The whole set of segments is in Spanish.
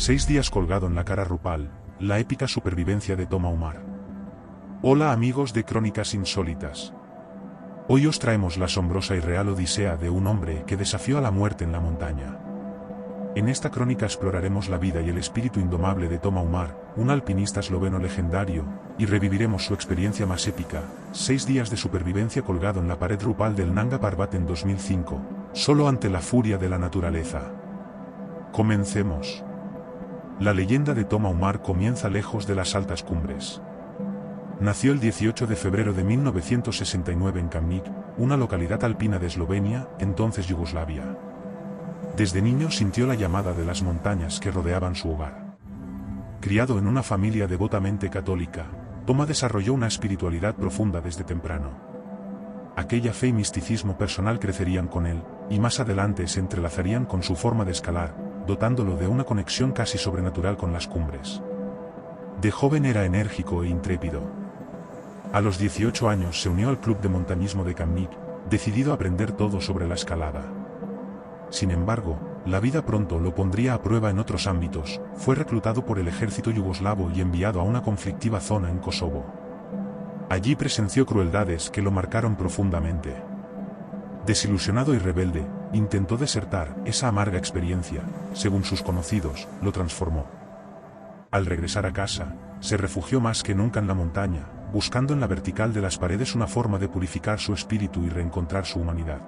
6 días colgado en la cara Rupal, la épica supervivencia de Toma Umar. Hola amigos de Crónicas Insólitas. Hoy os traemos la asombrosa y real odisea de un hombre que desafió a la muerte en la montaña. En esta crónica exploraremos la vida y el espíritu indomable de Toma Umar, un alpinista esloveno legendario, y reviviremos su experiencia más épica, 6 días de supervivencia colgado en la pared Rupal del Nanga Parbat en 2005, solo ante la furia de la naturaleza. Comencemos. La leyenda de Toma Umar comienza lejos de las altas cumbres. Nació el 18 de febrero de 1969 en Kamnik, una localidad alpina de Eslovenia, entonces Yugoslavia. Desde niño sintió la llamada de las montañas que rodeaban su hogar. Criado en una familia devotamente católica, Toma desarrolló una espiritualidad profunda desde temprano. Aquella fe y misticismo personal crecerían con él, y más adelante se entrelazarían con su forma de escalar, dotándolo de una conexión casi sobrenatural con las cumbres. De joven era enérgico e intrépido. A los 18 años se unió al club de montañismo de Kamnik, decidido a aprender todo sobre la escalada. Sin embargo, la vida pronto lo pondría a prueba en otros ámbitos. Fue reclutado por el ejército yugoslavo y enviado a una conflictiva zona en Kosovo. Allí presenció crueldades que lo marcaron profundamente. Desilusionado y rebelde, intentó desertar. Esa amarga experiencia, según sus conocidos, lo transformó. Al regresar a casa, se refugió más que nunca en la montaña, buscando en la vertical de las paredes una forma de purificar su espíritu y reencontrar su humanidad.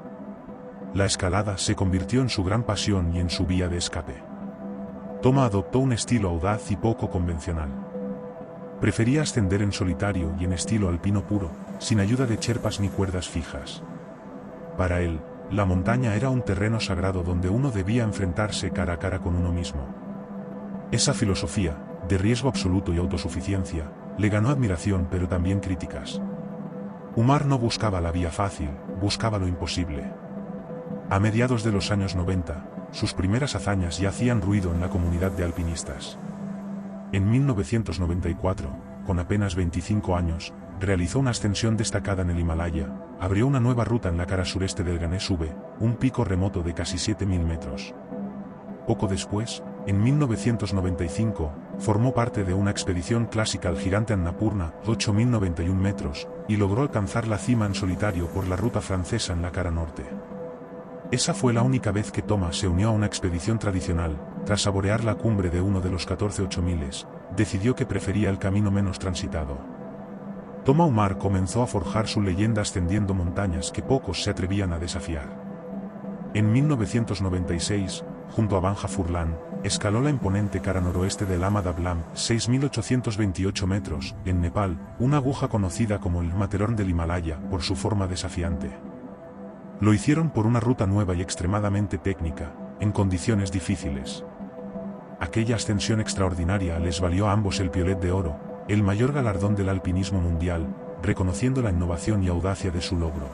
La escalada se convirtió en su gran pasión y en su vía de escape. Toma adoptó un estilo audaz y poco convencional. Prefería ascender en solitario y en estilo alpino puro, sin ayuda de cherpas ni cuerdas fijas. Para él, la montaña era un terreno sagrado donde uno debía enfrentarse cara a cara con uno mismo. Esa filosofía, de riesgo absoluto y autosuficiencia, le ganó admiración pero también críticas. Umar no buscaba la vía fácil, buscaba lo imposible. A mediados de los años 90, sus primeras hazañas ya hacían ruido en la comunidad de alpinistas. En 1994, con apenas 25 años, realizó una ascensión destacada en el Himalaya, abrió una nueva ruta en la cara sureste del Ganesh V, un pico remoto de casi 7.000 metros. Poco después, en 1995, formó parte de una expedición clásica al gigante Annapurna, 8.091 metros, y logró alcanzar la cima en solitario por la ruta francesa en la cara norte. Esa fue la única vez que Toma se unió a una expedición tradicional. Tras saborear la cumbre de uno de los 14 8000, decidió que prefería el camino menos transitado. Toma Umar comenzó a forjar su leyenda ascendiendo montañas que pocos se atrevían a desafiar. En 1996, junto a Banja Furlan, escaló la imponente cara noroeste del Lama Dablam, 6.828 metros, en Nepal, una aguja conocida como el Matterhorn del Himalaya por su forma desafiante. Lo hicieron por una ruta nueva y extremadamente técnica, en condiciones difíciles. Aquella ascensión extraordinaria les valió a ambos el Piolet de Oro, el mayor galardón del alpinismo mundial, reconociendo la innovación y audacia de su logro.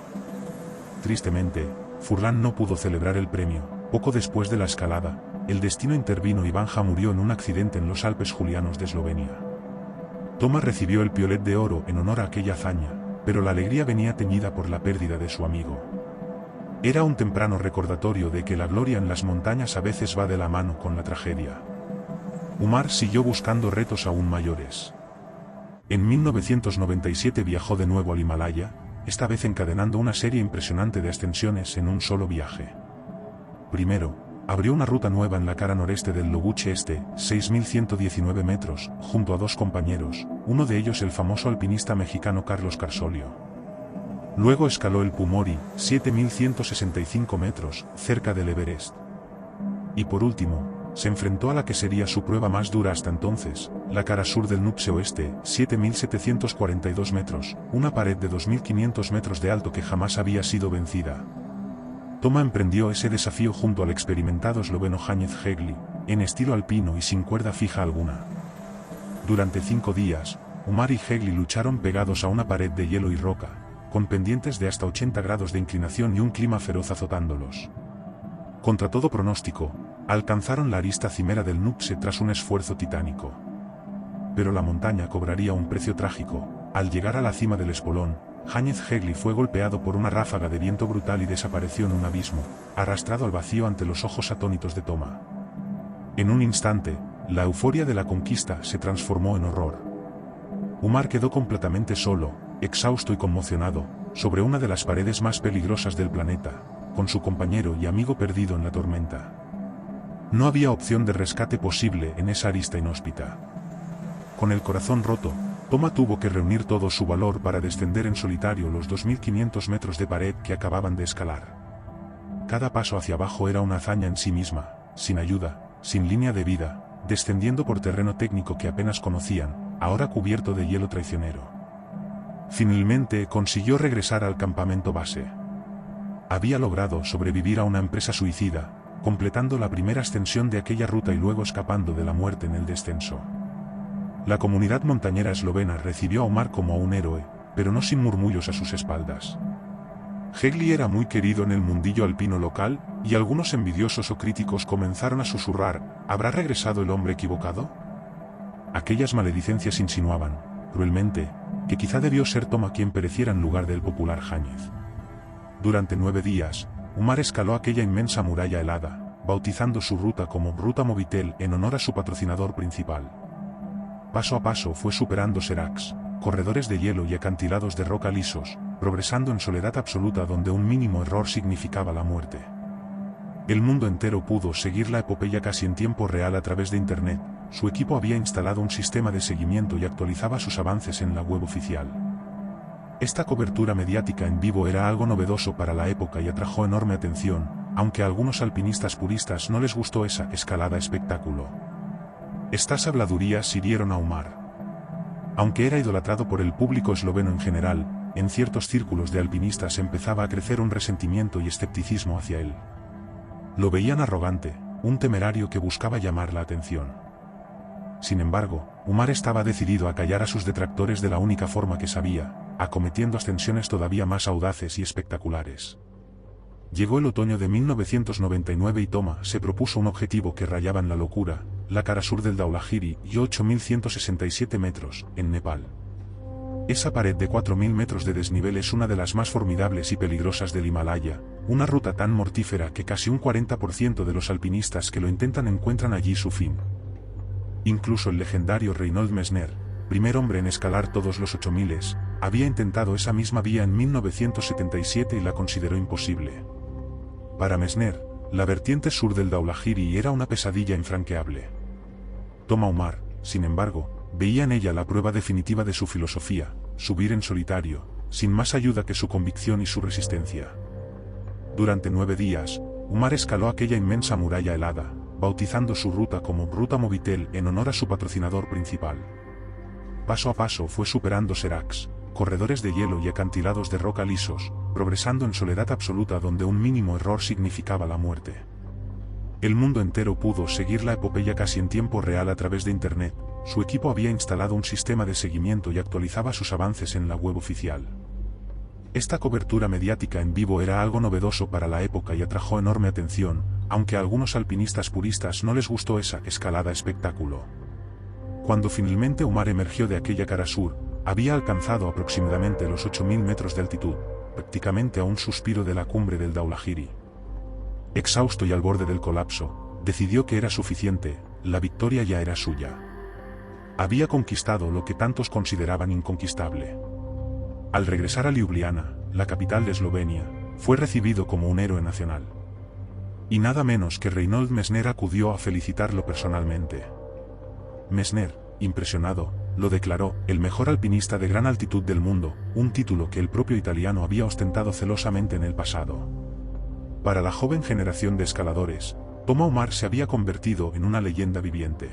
Tristemente, Furlan no pudo celebrar el premio. Poco después de la escalada, el destino intervino y Banja murió en un accidente en los Alpes Julianos de Eslovenia. Toma recibió el Piolet de Oro en honor a aquella hazaña, pero la alegría venía teñida por la pérdida de su amigo. Era un temprano recordatorio de que la gloria en las montañas a veces va de la mano con la tragedia. Umar siguió buscando retos aún mayores. En 1997 viajó de nuevo al Himalaya, esta vez encadenando una serie impresionante de ascensiones en un solo viaje. Primero, abrió una ruta nueva en la cara noreste del Loguche Este, 6.119 metros, junto a dos compañeros, uno de ellos el famoso alpinista mexicano Carlos Carsolio. Luego escaló el Pumori, 7.165 metros, cerca del Everest. Y por último, se enfrentó a la que sería su prueba más dura hasta entonces, la cara sur del Nupse Oeste, 7.742 metros, una pared de 2.500 metros de alto que jamás había sido vencida. Toma emprendió ese desafío junto al experimentado esloveno Hannes Hegli, en estilo alpino y sin cuerda fija alguna. Durante 5 días, Umar y Hegli lucharon pegados a una pared de hielo y roca, con pendientes de hasta 80 grados de inclinación y un clima feroz azotándolos. Contra todo pronóstico, alcanzaron la arista cimera del Nupse tras un esfuerzo titánico. Pero la montaña cobraría un precio trágico. Al llegar a la cima del espolón, Hannes Hegli fue golpeado por una ráfaga de viento brutal y desapareció en un abismo, arrastrado al vacío ante los ojos atónitos de Toma. En un instante, la euforia de la conquista se transformó en horror. Umar quedó completamente solo, exhausto y conmocionado, sobre una de las paredes más peligrosas del planeta, con su compañero y amigo perdido en la tormenta. No había opción de rescate posible en esa arista inhóspita. Con el corazón roto, Toma tuvo que reunir todo su valor para descender en solitario los 2500 metros de pared que acababan de escalar. Cada paso hacia abajo era una hazaña en sí misma, sin ayuda, sin línea de vida, descendiendo por terreno técnico que apenas conocían, ahora cubierto de hielo traicionero. Finalmente consiguió regresar al campamento base. Había logrado sobrevivir a una empresa suicida, completando la primera ascensión de aquella ruta y luego escapando de la muerte en el descenso. La comunidad montañera eslovena recibió a Umar como a un héroe, pero no sin murmullos a sus espaldas. Hegli era muy querido en el mundillo alpino local, y algunos envidiosos o críticos comenzaron a susurrar: ¿habrá regresado el hombre equivocado? Aquellas maledicencias insinuaban, cruelmente, que quizá debió ser Toma quien pereciera en lugar del popular Jáñez. Durante 9 días, Umar escaló aquella inmensa muralla helada, bautizando su ruta como Ruta Movitel en honor a su patrocinador principal. Paso a paso fue superando seracs, corredores de hielo y acantilados de roca lisos, progresando en soledad absoluta donde un mínimo error significaba la muerte. El mundo entero pudo seguir la epopeya casi en tiempo real a través de Internet. Su equipo había instalado un sistema de seguimiento y actualizaba sus avances en la web oficial. Esta cobertura mediática en vivo era algo novedoso para la época y atrajo enorme atención, aunque a algunos alpinistas puristas no les gustó esa escalada espectáculo. Estas habladurías hirieron a Umar. Aunque era idolatrado por el público esloveno en general, en ciertos círculos de alpinistas empezaba a crecer un resentimiento y escepticismo hacia él. Lo veían arrogante, un temerario que buscaba llamar la atención. Sin embargo, Umar estaba decidido a callar a sus detractores de la única forma que sabía, acometiendo ascensiones todavía más audaces y espectaculares. Llegó el otoño de 1999 y Toma se propuso un objetivo que rayaba en la locura: la cara sur del Dhaulagiri y 8.167 metros, en Nepal. Esa pared de 4.000 metros de desnivel es una de las más formidables y peligrosas del Himalaya, una ruta tan mortífera que casi un 40% de los alpinistas que lo intentan encuentran allí su fin. Incluso el legendario Reinhold Messner, primer hombre en escalar todos los 8000, había intentado esa misma vía en 1977 y la consideró imposible. Para Messner, la vertiente sur del Dhaulagiri era una pesadilla infranqueable. Toma Umar, sin embargo, veía en ella la prueba definitiva de su filosofía: subir en solitario, sin más ayuda que su convicción y su resistencia. Durante 9 días, Umar escaló aquella inmensa muralla helada, bautizando su ruta como Ruta Movitel en honor a su patrocinador principal. Paso a paso fue superando seracs, corredores de hielo y acantilados de roca lisos, progresando en soledad absoluta donde un mínimo error significaba la muerte. El mundo entero pudo seguir la epopeya casi en tiempo real a través de Internet. Su equipo había instalado un sistema de seguimiento y actualizaba sus avances en la web oficial. Esta cobertura mediática en vivo era algo novedoso para la época y atrajo enorme atención, aunque a algunos alpinistas puristas no les gustó esa escalada espectáculo. Cuando finalmente Umar emergió de aquella cara sur, había alcanzado aproximadamente los 8000 metros de altitud, prácticamente a un suspiro de la cumbre del Dhaulagiri. Exhausto y al borde del colapso, decidió que era suficiente: la victoria ya era suya. Había conquistado lo que tantos consideraban inconquistable. Al regresar a Ljubljana, la capital de Eslovenia, fue recibido como un héroe nacional. Y nada menos que Reinhold Messner acudió a felicitarlo personalmente. Messner, impresionado, lo declaró el mejor alpinista de gran altitud del mundo, un título que el propio italiano había ostentado celosamente en el pasado. Para la joven generación de escaladores, Toma Umar se había convertido en una leyenda viviente.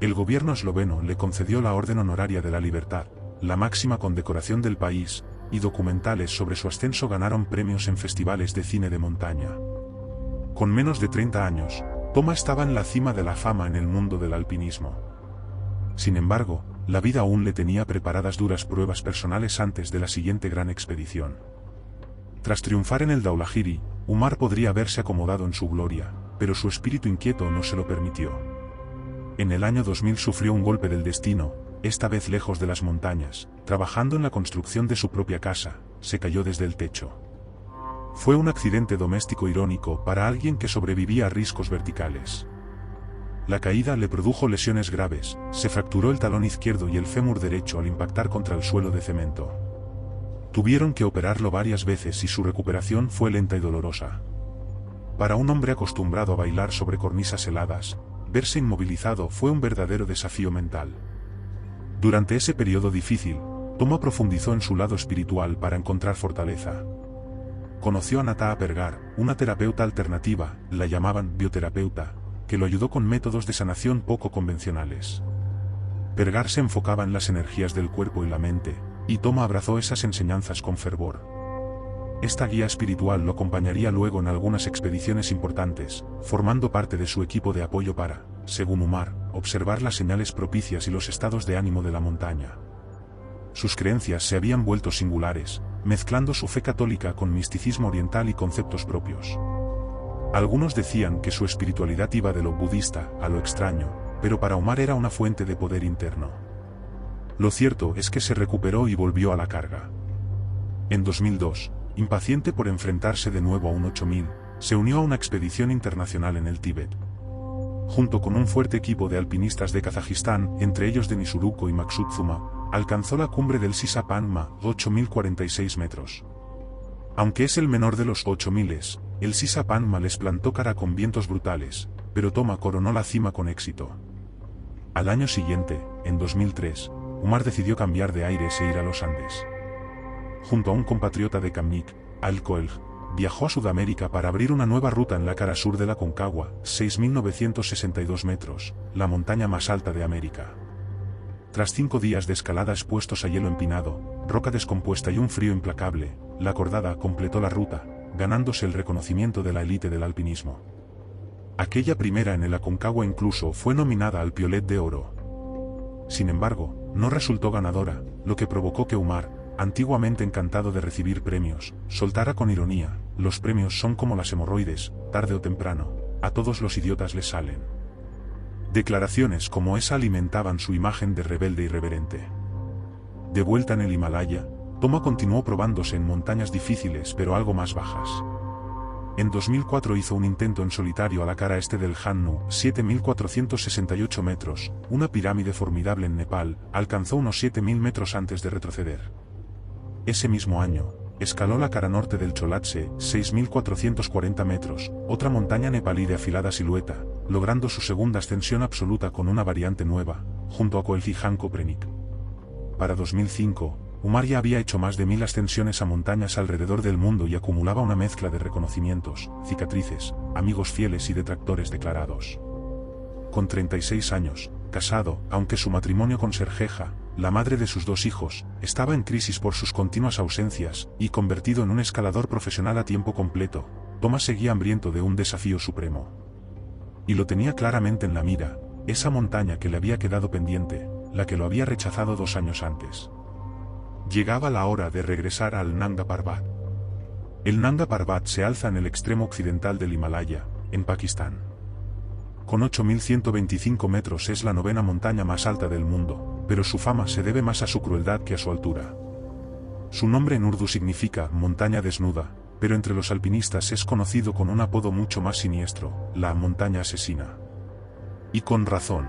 El gobierno esloveno le concedió la Orden Honoraria de la Libertad, la máxima condecoración del país, y documentales sobre su ascenso ganaron premios en festivales de cine de montaña. Con menos de 30 años, Toma estaba en la cima de la fama en el mundo del alpinismo. Sin embargo, la vida aún le tenía preparadas duras pruebas personales antes de la siguiente gran expedición. Tras triunfar en el Dhaulagiri, Umar podría haberse acomodado en su gloria, pero su espíritu inquieto no se lo permitió. En el año 2000 sufrió un golpe del destino, esta vez lejos de las montañas, trabajando en la construcción de su propia casa, se cayó desde el techo. Fue un accidente doméstico irónico para alguien que sobrevivía a riscos verticales. La caída le produjo lesiones graves, se fracturó el talón izquierdo y el fémur derecho al impactar contra el suelo de cemento. Tuvieron que operarlo varias veces y su recuperación fue lenta y dolorosa. Para un hombre acostumbrado a bailar sobre cornisas heladas, verse inmovilizado fue un verdadero desafío mental. Durante ese periodo difícil, Toma profundizó en su lado espiritual para encontrar fortaleza. Conoció a Nataa Pergar, una terapeuta alternativa, la llamaban bioterapeuta, que lo ayudó con métodos de sanación poco convencionales. Pergar se enfocaba en las energías del cuerpo y la mente, y Toma abrazó esas enseñanzas con fervor. Esta guía espiritual lo acompañaría luego en algunas expediciones importantes, formando parte de su equipo de apoyo para, según Umar, observar las señales propicias y los estados de ánimo de la montaña. Sus creencias se habían vuelto singulares, mezclando su fe católica con misticismo oriental y conceptos propios. Algunos decían que su espiritualidad iba de lo budista a lo extraño, pero para Umar era una fuente de poder interno. Lo cierto es que se recuperó y volvió a la carga. En 2002, impaciente por enfrentarse de nuevo a un 8000, se unió a una expedición internacional en el Tíbet. Junto con un fuerte equipo de alpinistas de Kazajistán, entre ellos Denis Uruko y Maksud Zuma, alcanzó la cumbre del Sisa Panma, 8046 metros. Aunque es el menor de los 8000, el Sisa Panma les plantó cara con vientos brutales, pero Toma coronó la cima con éxito. Al año siguiente, en 2003, Umar decidió cambiar de aires e ir a los Andes. Junto a un compatriota de Kamnik, Al Koelj, viajó a Sudamérica para abrir una nueva ruta en la cara sur de la Concagua, 6.962 metros, la montaña más alta de América. Tras 5 días de escalada expuestos a hielo empinado, roca descompuesta y un frío implacable, la cordada completó la ruta, ganándose el reconocimiento de la élite del alpinismo. Aquella primera en el Aconcagua incluso fue nominada al Piolet de Oro. Sin embargo, no resultó ganadora, lo que provocó que Umar, antiguamente encantado de recibir premios, soltara con ironía: los premios son como las hemorroides, tarde o temprano, a todos los idiotas les salen. Declaraciones como esa alimentaban su imagen de rebelde irreverente. De vuelta en el Himalaya, Toma continuó probándose en montañas difíciles pero algo más bajas. En 2004 hizo un intento en solitario a la cara este del Hannu, 7.468 metros, una pirámide formidable en Nepal, alcanzó unos 7.000 metros antes de retroceder. Ese mismo año, escaló la cara norte del Cholatse, 6.440 metros, otra montaña nepalí de afilada silueta, logrando su segunda ascensión absoluta con una variante nueva, junto a Koelji Koprenik. Para 2005, Umar ya había hecho más de 1000 ascensiones a montañas alrededor del mundo y acumulaba una mezcla de reconocimientos, cicatrices, amigos fieles y detractores declarados. Con 36 años, casado, aunque su matrimonio con Sergeja, la madre de sus 2 hijos, estaba en crisis por sus continuas ausencias, y convertido en un escalador profesional a tiempo completo, Toma seguía hambriento de un desafío supremo. Y lo tenía claramente en la mira, esa montaña que le había quedado pendiente, la que lo había rechazado 2 años antes. Llegaba la hora de regresar al Nanga Parbat. El Nanga Parbat se alza en el extremo occidental del Himalaya, en Pakistán. Con 8.125 metros es la 9ª montaña más alta del mundo, pero su fama se debe más a su crueldad que a su altura. Su nombre en urdu significa montaña desnuda, pero entre los alpinistas es conocido con un apodo mucho más siniestro, la montaña asesina. Y con razón.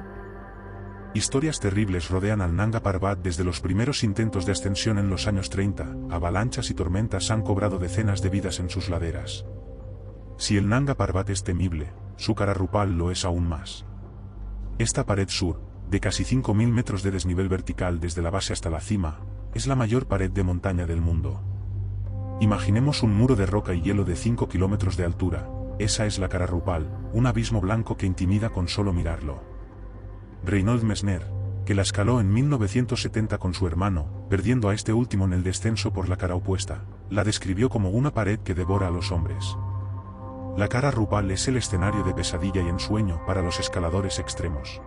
Historias terribles rodean al Nanga Parbat desde los primeros intentos de ascensión en los años 30, avalanchas y tormentas han cobrado decenas de vidas en sus laderas. Si el Nanga Parbat es temible, su cara Rupal lo es aún más. Esta pared sur, de casi 5.000 metros de desnivel vertical desde la base hasta la cima, es la mayor pared de montaña del mundo. Imaginemos un muro de roca y hielo de 5 kilómetros de altura, esa es la cara Rupal, un abismo blanco que intimida con solo mirarlo. Reinhold Messner, que la escaló en 1970 con su hermano, perdiendo a este último en el descenso por la cara opuesta, la describió como una pared que devora a los hombres. La cara Rupal es el escenario de pesadilla y ensueño para los escaladores extremos.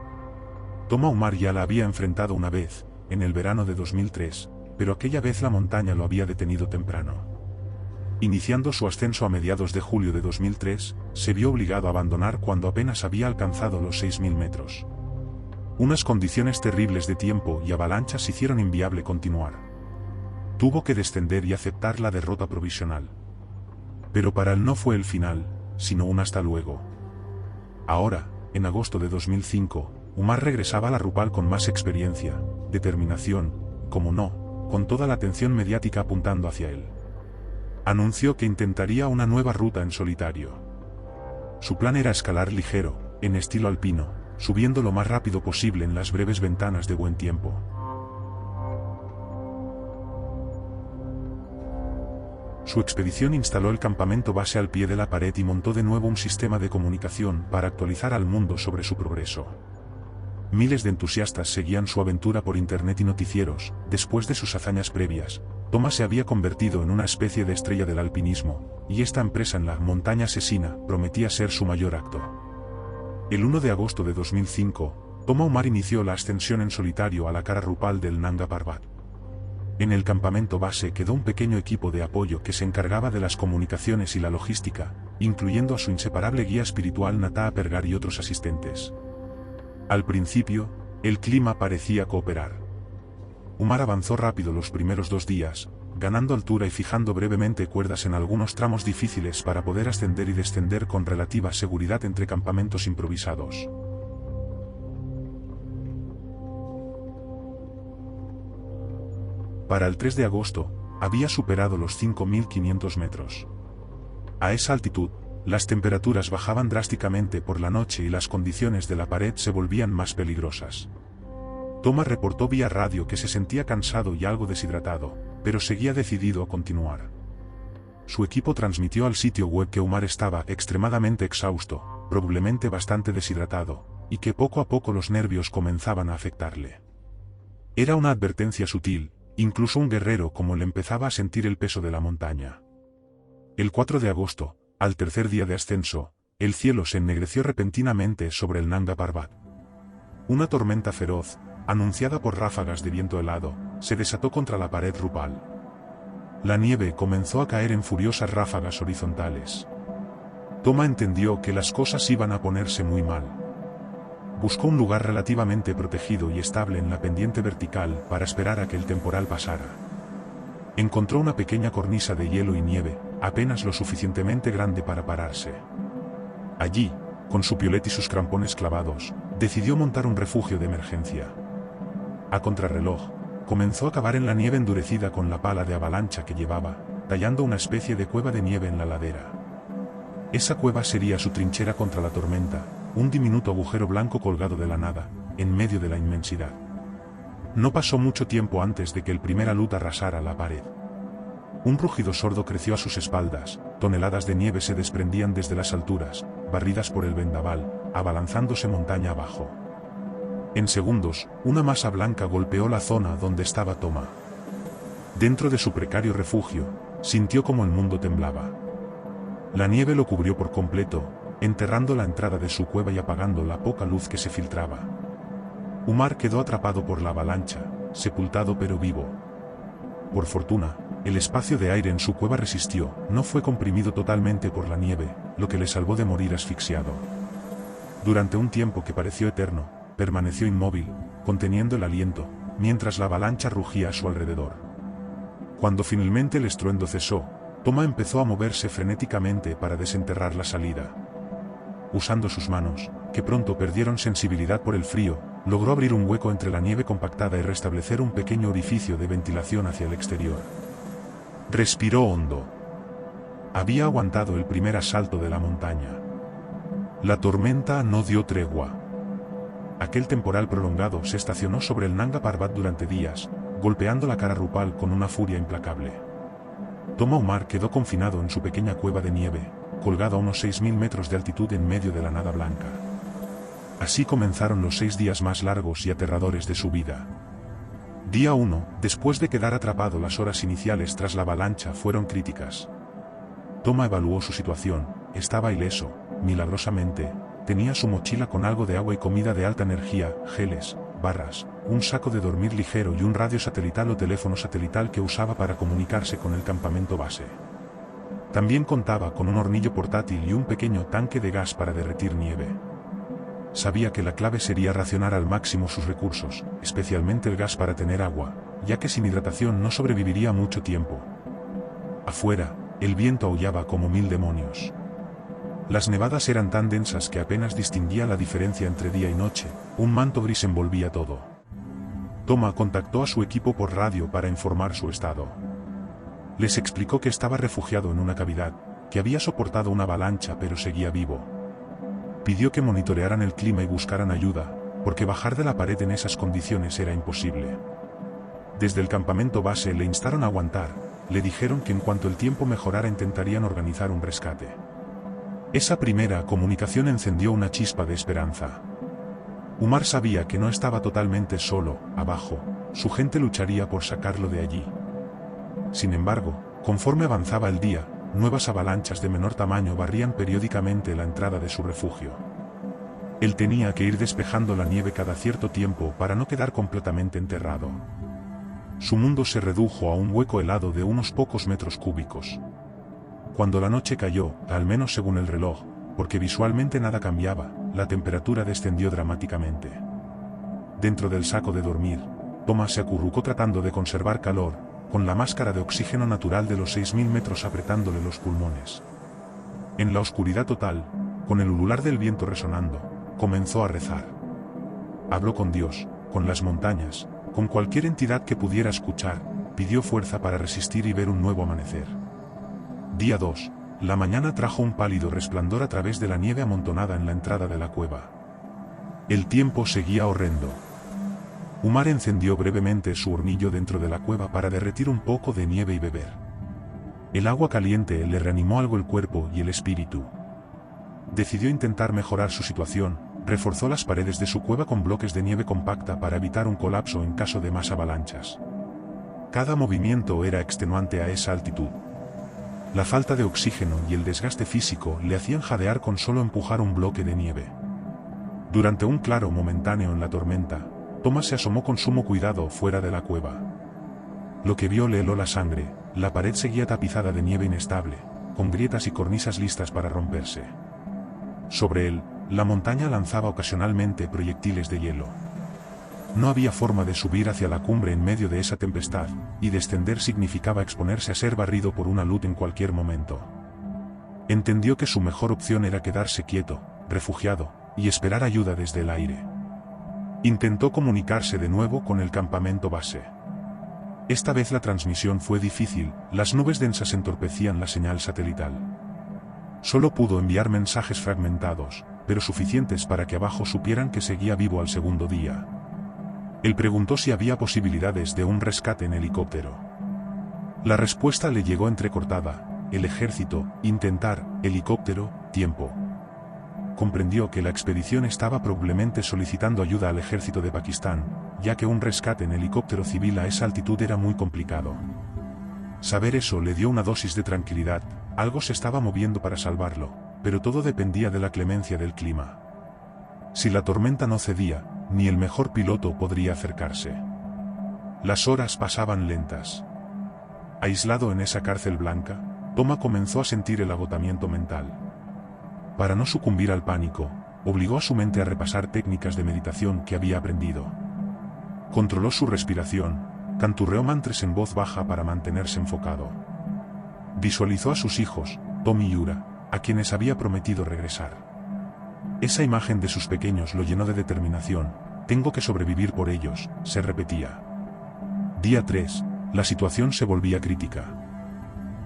Toma Umar ya la había enfrentado una vez, en el verano de 2003, pero aquella vez la montaña lo había detenido temprano. Iniciando su ascenso a mediados de julio de 2003, se vio obligado a abandonar cuando apenas había alcanzado los 6.000 metros. Unas condiciones terribles de tiempo y avalanchas hicieron inviable continuar. Tuvo que descender y aceptar la derrota provisional. Pero para él no fue el final, sino un hasta luego. Ahora, en agosto de 2005, Umar regresaba a la Rupal con más experiencia, determinación, como no, con toda la atención mediática apuntando hacia él. Anunció que intentaría una nueva ruta en solitario. Su plan era escalar ligero, en estilo alpino, subiendo lo más rápido posible en las breves ventanas de buen tiempo. Su expedición instaló el campamento base al pie de la pared y montó de nuevo un sistema de comunicación para actualizar al mundo sobre su progreso. Miles de entusiastas seguían su aventura por internet y noticieros. Después de sus hazañas previas, Thomas se había convertido en una especie de estrella del alpinismo, y esta empresa en la montaña asesina prometía ser su mayor acto. El 1 de agosto de 2005, Toma Umar inició la ascensión en solitario a la cara Rupal del Nanga Parbat. En el campamento base quedó un pequeño equipo de apoyo que se encargaba de las comunicaciones y la logística, incluyendo a su inseparable guía espiritual Nata Pergar y otros asistentes. Al principio, el clima parecía cooperar. Umar avanzó rápido los primeros 2 días, ganando altura y fijando brevemente cuerdas en algunos tramos difíciles para poder ascender y descender con relativa seguridad entre campamentos improvisados. Para el 3 de agosto, había superado los 5.500 metros. A esa altitud, las temperaturas bajaban drásticamente por la noche y las condiciones de la pared se volvían más peligrosas. Thomas reportó vía radio que se sentía cansado y algo deshidratado, pero seguía decidido a continuar. Su equipo transmitió al sitio web que Umar estaba extremadamente exhausto, probablemente bastante deshidratado, y que poco a poco los nervios comenzaban a afectarle. Era una advertencia sutil. Incluso un guerrero como él empezaba a sentir el peso de la montaña. El 4 de agosto, al tercer día de ascenso, el cielo se ennegreció repentinamente sobre el Nanga Parbat. Una tormenta feroz, anunciada por ráfagas de viento helado, se desató contra la pared Rupal. La nieve comenzó a caer en furiosas ráfagas horizontales. Toma entendió que las cosas iban a ponerse muy mal. Buscó un lugar relativamente protegido y estable en la pendiente vertical para esperar a que el temporal pasara. Encontró una pequeña cornisa de hielo y nieve, apenas lo suficientemente grande para pararse. Allí, con su piolet y sus crampones clavados, decidió montar un refugio de emergencia. A contrarreloj, comenzó a cavar en la nieve endurecida con la pala de avalancha que llevaba, tallando una especie de cueva de nieve en la ladera. Esa cueva sería su trinchera contra la tormenta, un diminuto agujero blanco colgado de la nada, en medio de la inmensidad. No pasó mucho tiempo antes de que el primer alud arrasara la pared. Un rugido sordo creció a sus espaldas, toneladas de nieve se desprendían desde las alturas, barridas por el vendaval, abalanzándose montaña abajo. En segundos, una masa blanca golpeó la zona donde estaba Toma. Dentro de su precario refugio, sintió como el mundo temblaba. La nieve lo cubrió por completo, enterrando la entrada de su cueva y apagando la poca luz que se filtraba. Umar quedó atrapado por la avalancha, sepultado pero vivo. Por fortuna, el espacio de aire en su cueva resistió, no fue comprimido totalmente por la nieve, lo que le salvó de morir asfixiado. Durante un tiempo que pareció eterno, permaneció inmóvil, conteniendo el aliento, mientras la avalancha rugía a su alrededor. Cuando finalmente el estruendo cesó, Toma empezó a moverse frenéticamente para desenterrar la salida. Usando sus manos, que pronto perdieron sensibilidad por el frío, logró abrir un hueco entre la nieve compactada y restablecer un pequeño orificio de ventilación hacia el exterior. Respiró hondo. Había aguantado el primer asalto de la montaña. La tormenta no dio tregua. Aquel temporal prolongado se estacionó sobre el Nanga Parbat durante días, golpeando la cara Rupal con una furia implacable. Toma Umar quedó confinado en su pequeña cueva de nieve, colgado a unos 6.000 metros de altitud en medio de la nada blanca. Así comenzaron los 6 días más largos y aterradores de su vida. Día 1, después de quedar atrapado, las horas iniciales tras la avalancha fueron críticas. Toma evaluó su situación, estaba ileso, milagrosamente, tenía su mochila con algo de agua y comida de alta energía, geles, barras, un saco de dormir ligero y un radio satelital o teléfono satelital que usaba para comunicarse con el campamento base. También contaba con un hornillo portátil y un pequeño tanque de gas para derretir nieve. Sabía que la clave sería racionar al máximo sus recursos, especialmente el gas para tener agua, ya que sin hidratación no sobreviviría mucho tiempo. Afuera, el viento aullaba como 1000 demonios. Las nevadas eran tan densas que apenas distinguía la diferencia entre día y noche, un manto gris envolvía todo. Toma contactó a su equipo por radio para informar su estado. Les explicó que estaba refugiado en una cavidad, que había soportado una avalancha pero seguía vivo. Pidió que monitorearan el clima y buscaran ayuda, porque bajar de la pared en esas condiciones era imposible. Desde el campamento base le instaron a aguantar, le dijeron que en cuanto el tiempo mejorara intentarían organizar un rescate. Esa primera comunicación encendió una chispa de esperanza. Umar sabía que no estaba totalmente solo, abajo, su gente lucharía por sacarlo de allí. Sin embargo, conforme avanzaba el día, nuevas avalanchas de menor tamaño barrían periódicamente la entrada de su refugio. Él tenía que ir despejando la nieve cada cierto tiempo para no quedar completamente enterrado. Su mundo se redujo a un hueco helado de unos pocos metros cúbicos. Cuando la noche cayó, al menos según el reloj, porque visualmente nada cambiaba, la temperatura descendió dramáticamente. Dentro del saco de dormir, Thomas se acurrucó tratando de conservar calor, con la máscara de oxígeno natural de los 6.000 metros apretándole los pulmones. En la oscuridad total, con el ulular del viento resonando, comenzó a rezar. Habló con Dios, con las montañas, con cualquier entidad que pudiera escuchar, pidió fuerza para resistir y ver un nuevo amanecer. Día 2. La mañana trajo un pálido resplandor a través de la nieve amontonada en la entrada de la cueva. El tiempo seguía horrendo. Umar encendió brevemente su hornillo dentro de la cueva para derretir un poco de nieve y beber. El agua caliente le reanimó algo el cuerpo y el espíritu. Decidió intentar mejorar su situación, reforzó las paredes de su cueva con bloques de nieve compacta para evitar un colapso en caso de más avalanchas. Cada movimiento era extenuante a esa altitud. La falta de oxígeno y el desgaste físico le hacían jadear con solo empujar un bloque de nieve. Durante un claro momentáneo en la tormenta, Thomas se asomó con sumo cuidado fuera de la cueva. Lo que vio le heló la sangre, la pared seguía tapizada de nieve inestable, con grietas y cornisas listas para romperse. Sobre él, la montaña lanzaba ocasionalmente proyectiles de hielo. No había forma de subir hacia la cumbre en medio de esa tempestad, y descender significaba exponerse a ser barrido por una luz en cualquier momento. Entendió que su mejor opción era quedarse quieto, refugiado, y esperar ayuda desde el aire. Intentó comunicarse de nuevo con el campamento base. Esta vez la transmisión fue difícil, las nubes densas entorpecían la señal satelital. Solo pudo enviar mensajes fragmentados, pero suficientes para que abajo supieran que seguía vivo al segundo día. Él preguntó si había posibilidades de un rescate en helicóptero. La respuesta le llegó entrecortada: el ejército, intentar, helicóptero, tiempo. Comprendió que la expedición estaba probablemente solicitando ayuda al ejército de Pakistán, ya que un rescate en helicóptero civil a esa altitud era muy complicado. Saber eso le dio una dosis de tranquilidad, algo se estaba moviendo para salvarlo, pero todo dependía de la clemencia del clima. Si la tormenta no cedía, ni el mejor piloto podría acercarse. Las horas pasaban lentas. Aislado en esa cárcel blanca, Toma comenzó a sentir el agotamiento mental. Para no sucumbir al pánico, obligó a su mente a repasar técnicas de meditación que había aprendido. Controló su respiración, canturreó mantras en voz baja para mantenerse enfocado. Visualizó a sus hijos, Tom y Yura, a quienes había prometido regresar. Esa imagen de sus pequeños lo llenó de determinación. Tengo que sobrevivir por ellos, se repetía. Día 3, la situación se volvía crítica.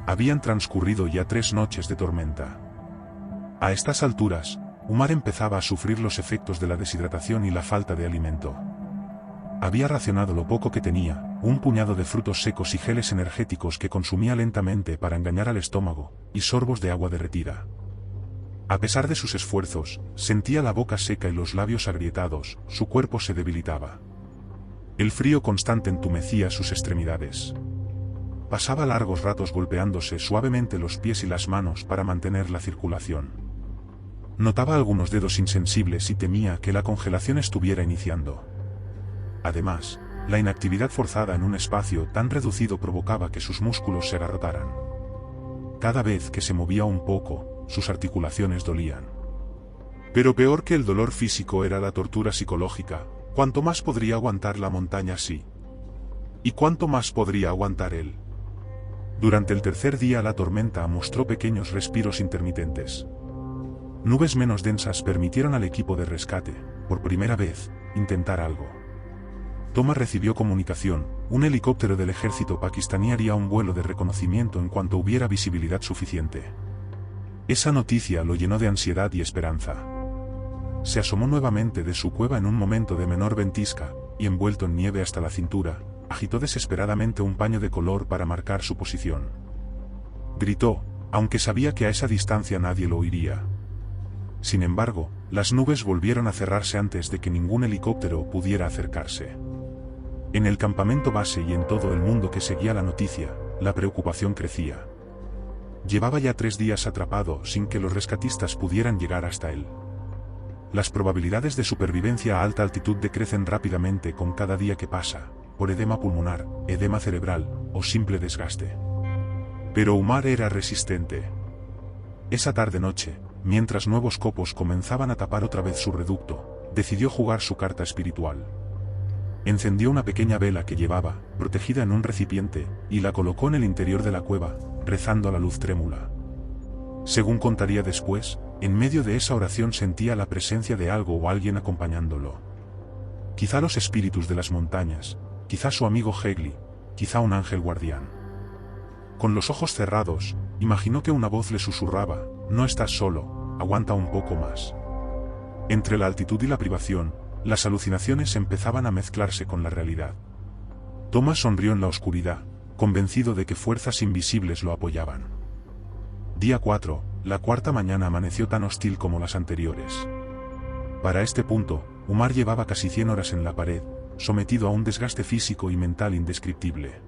Habían transcurrido ya 3 noches de tormenta. A estas alturas, Umar empezaba a sufrir los efectos de la deshidratación y la falta de alimento. Había racionado lo poco que tenía, un puñado de frutos secos y geles energéticos que consumía lentamente para engañar al estómago, y sorbos de agua derretida. A pesar de sus esfuerzos, sentía la boca seca y los labios agrietados, su cuerpo se debilitaba. El frío constante entumecía sus extremidades. Pasaba largos ratos golpeándose suavemente los pies y las manos para mantener la circulación. Notaba algunos dedos insensibles y temía que la congelación estuviera iniciando. Además, la inactividad forzada en un espacio tan reducido provocaba que sus músculos se agarrotaran. Cada vez que se movía un poco, sus articulaciones dolían. Pero peor que el dolor físico era la tortura psicológica. ¿Cuánto más podría aguantar la montaña así? ¿Y cuánto más podría aguantar él? Durante el tercer día la tormenta mostró pequeños respiros intermitentes. Nubes menos densas permitieron al equipo de rescate, por primera vez, intentar algo. Toma recibió comunicación, un helicóptero del ejército pakistaní haría un vuelo de reconocimiento en cuanto hubiera visibilidad suficiente. Esa noticia lo llenó de ansiedad y esperanza. Se asomó nuevamente de su cueva en un momento de menor ventisca, y envuelto en nieve hasta la cintura, agitó desesperadamente un paño de color para marcar su posición. Gritó, aunque sabía que a esa distancia nadie lo oiría. Sin embargo, las nubes volvieron a cerrarse antes de que ningún helicóptero pudiera acercarse. En el campamento base y en todo el mundo que seguía la noticia, la preocupación crecía. Llevaba ya 3 días atrapado sin que los rescatistas pudieran llegar hasta él. Las probabilidades de supervivencia a alta altitud decrecen rápidamente con cada día que pasa, por edema pulmonar, edema cerebral, o simple desgaste. Pero Umar era resistente. Esa tarde-noche, mientras nuevos copos comenzaban a tapar otra vez su reducto, decidió jugar su carta espiritual. Encendió una pequeña vela que llevaba, protegida en un recipiente, y la colocó en el interior de la cueva, rezando a la luz trémula. Según contaría después, en medio de esa oración sentía la presencia de algo o alguien acompañándolo. Quizá los espíritus de las montañas, quizá su amigo Hegli, quizá un ángel guardián. Con los ojos cerrados, imaginó que una voz le susurraba, no estás solo, aguanta un poco más. Entre la altitud y la privación, las alucinaciones empezaban a mezclarse con la realidad. Thomas sonrió en la oscuridad, convencido de que fuerzas invisibles lo apoyaban. Día 4, la cuarta mañana amaneció tan hostil como las anteriores. Para este punto, Umar llevaba casi 100 horas en la pared, sometido a un desgaste físico y mental indescriptible.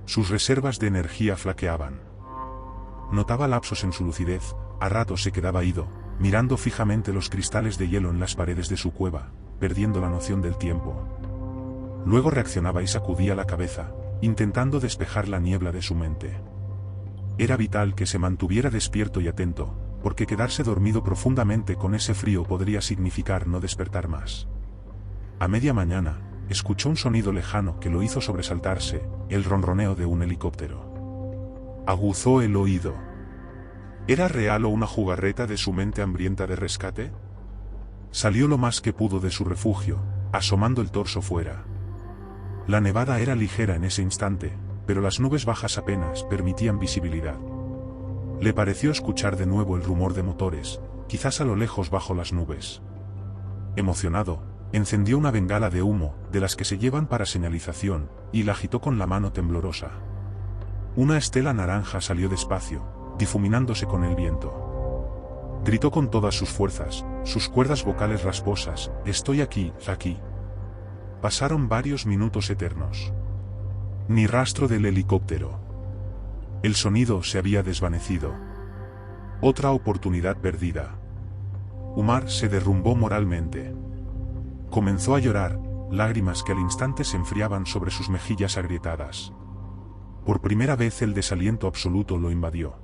Sus reservas de energía flaqueaban. Notaba lapsos en su lucidez, a ratos se quedaba ido, mirando fijamente los cristales de hielo en las paredes de su cueva, perdiendo la noción del tiempo. Luego reaccionaba y sacudía la cabeza, intentando despejar la niebla de su mente. Era vital que se mantuviera despierto y atento, porque quedarse dormido profundamente con ese frío podría significar no despertar más. A media mañana, escuchó un sonido lejano que lo hizo sobresaltarse, el ronroneo de un helicóptero. Aguzó el oído. ¿Era real o una jugarreta de su mente hambrienta de rescate? Salió lo más que pudo de su refugio, asomando el torso fuera. La nevada era ligera en ese instante, pero las nubes bajas apenas permitían visibilidad. Le pareció escuchar de nuevo el rumor de motores, quizás a lo lejos bajo las nubes. Emocionado, encendió una bengala de humo, de las que se llevan para señalización, y la agitó con la mano temblorosa. Una estela naranja salió despacio, difuminándose con el viento. Gritó con todas sus fuerzas, sus cuerdas vocales rasposas, «Estoy aquí, aquí». Pasaron varios minutos eternos. Ni rastro del helicóptero. El sonido se había desvanecido. Otra oportunidad perdida. Umar se derrumbó moralmente. Comenzó a llorar, lágrimas que al instante se enfriaban sobre sus mejillas agrietadas. Por primera vez el desaliento absoluto lo invadió.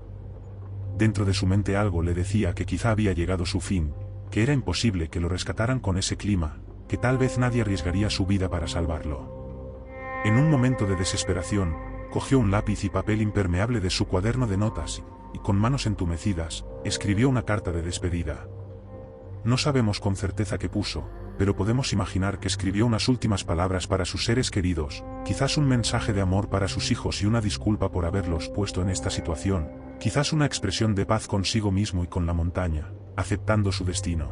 Dentro de su mente algo le decía que quizá había llegado su fin, que era imposible que lo rescataran con ese clima, que tal vez nadie arriesgaría su vida para salvarlo. En un momento de desesperación, cogió un lápiz y papel impermeable de su cuaderno de notas y, con manos entumecidas, escribió una carta de despedida. No sabemos con certeza qué puso, pero podemos imaginar que escribió unas últimas palabras para sus seres queridos, quizás un mensaje de amor para sus hijos y una disculpa por haberlos puesto en esta situación, quizás una expresión de paz consigo mismo y con la montaña, aceptando su destino.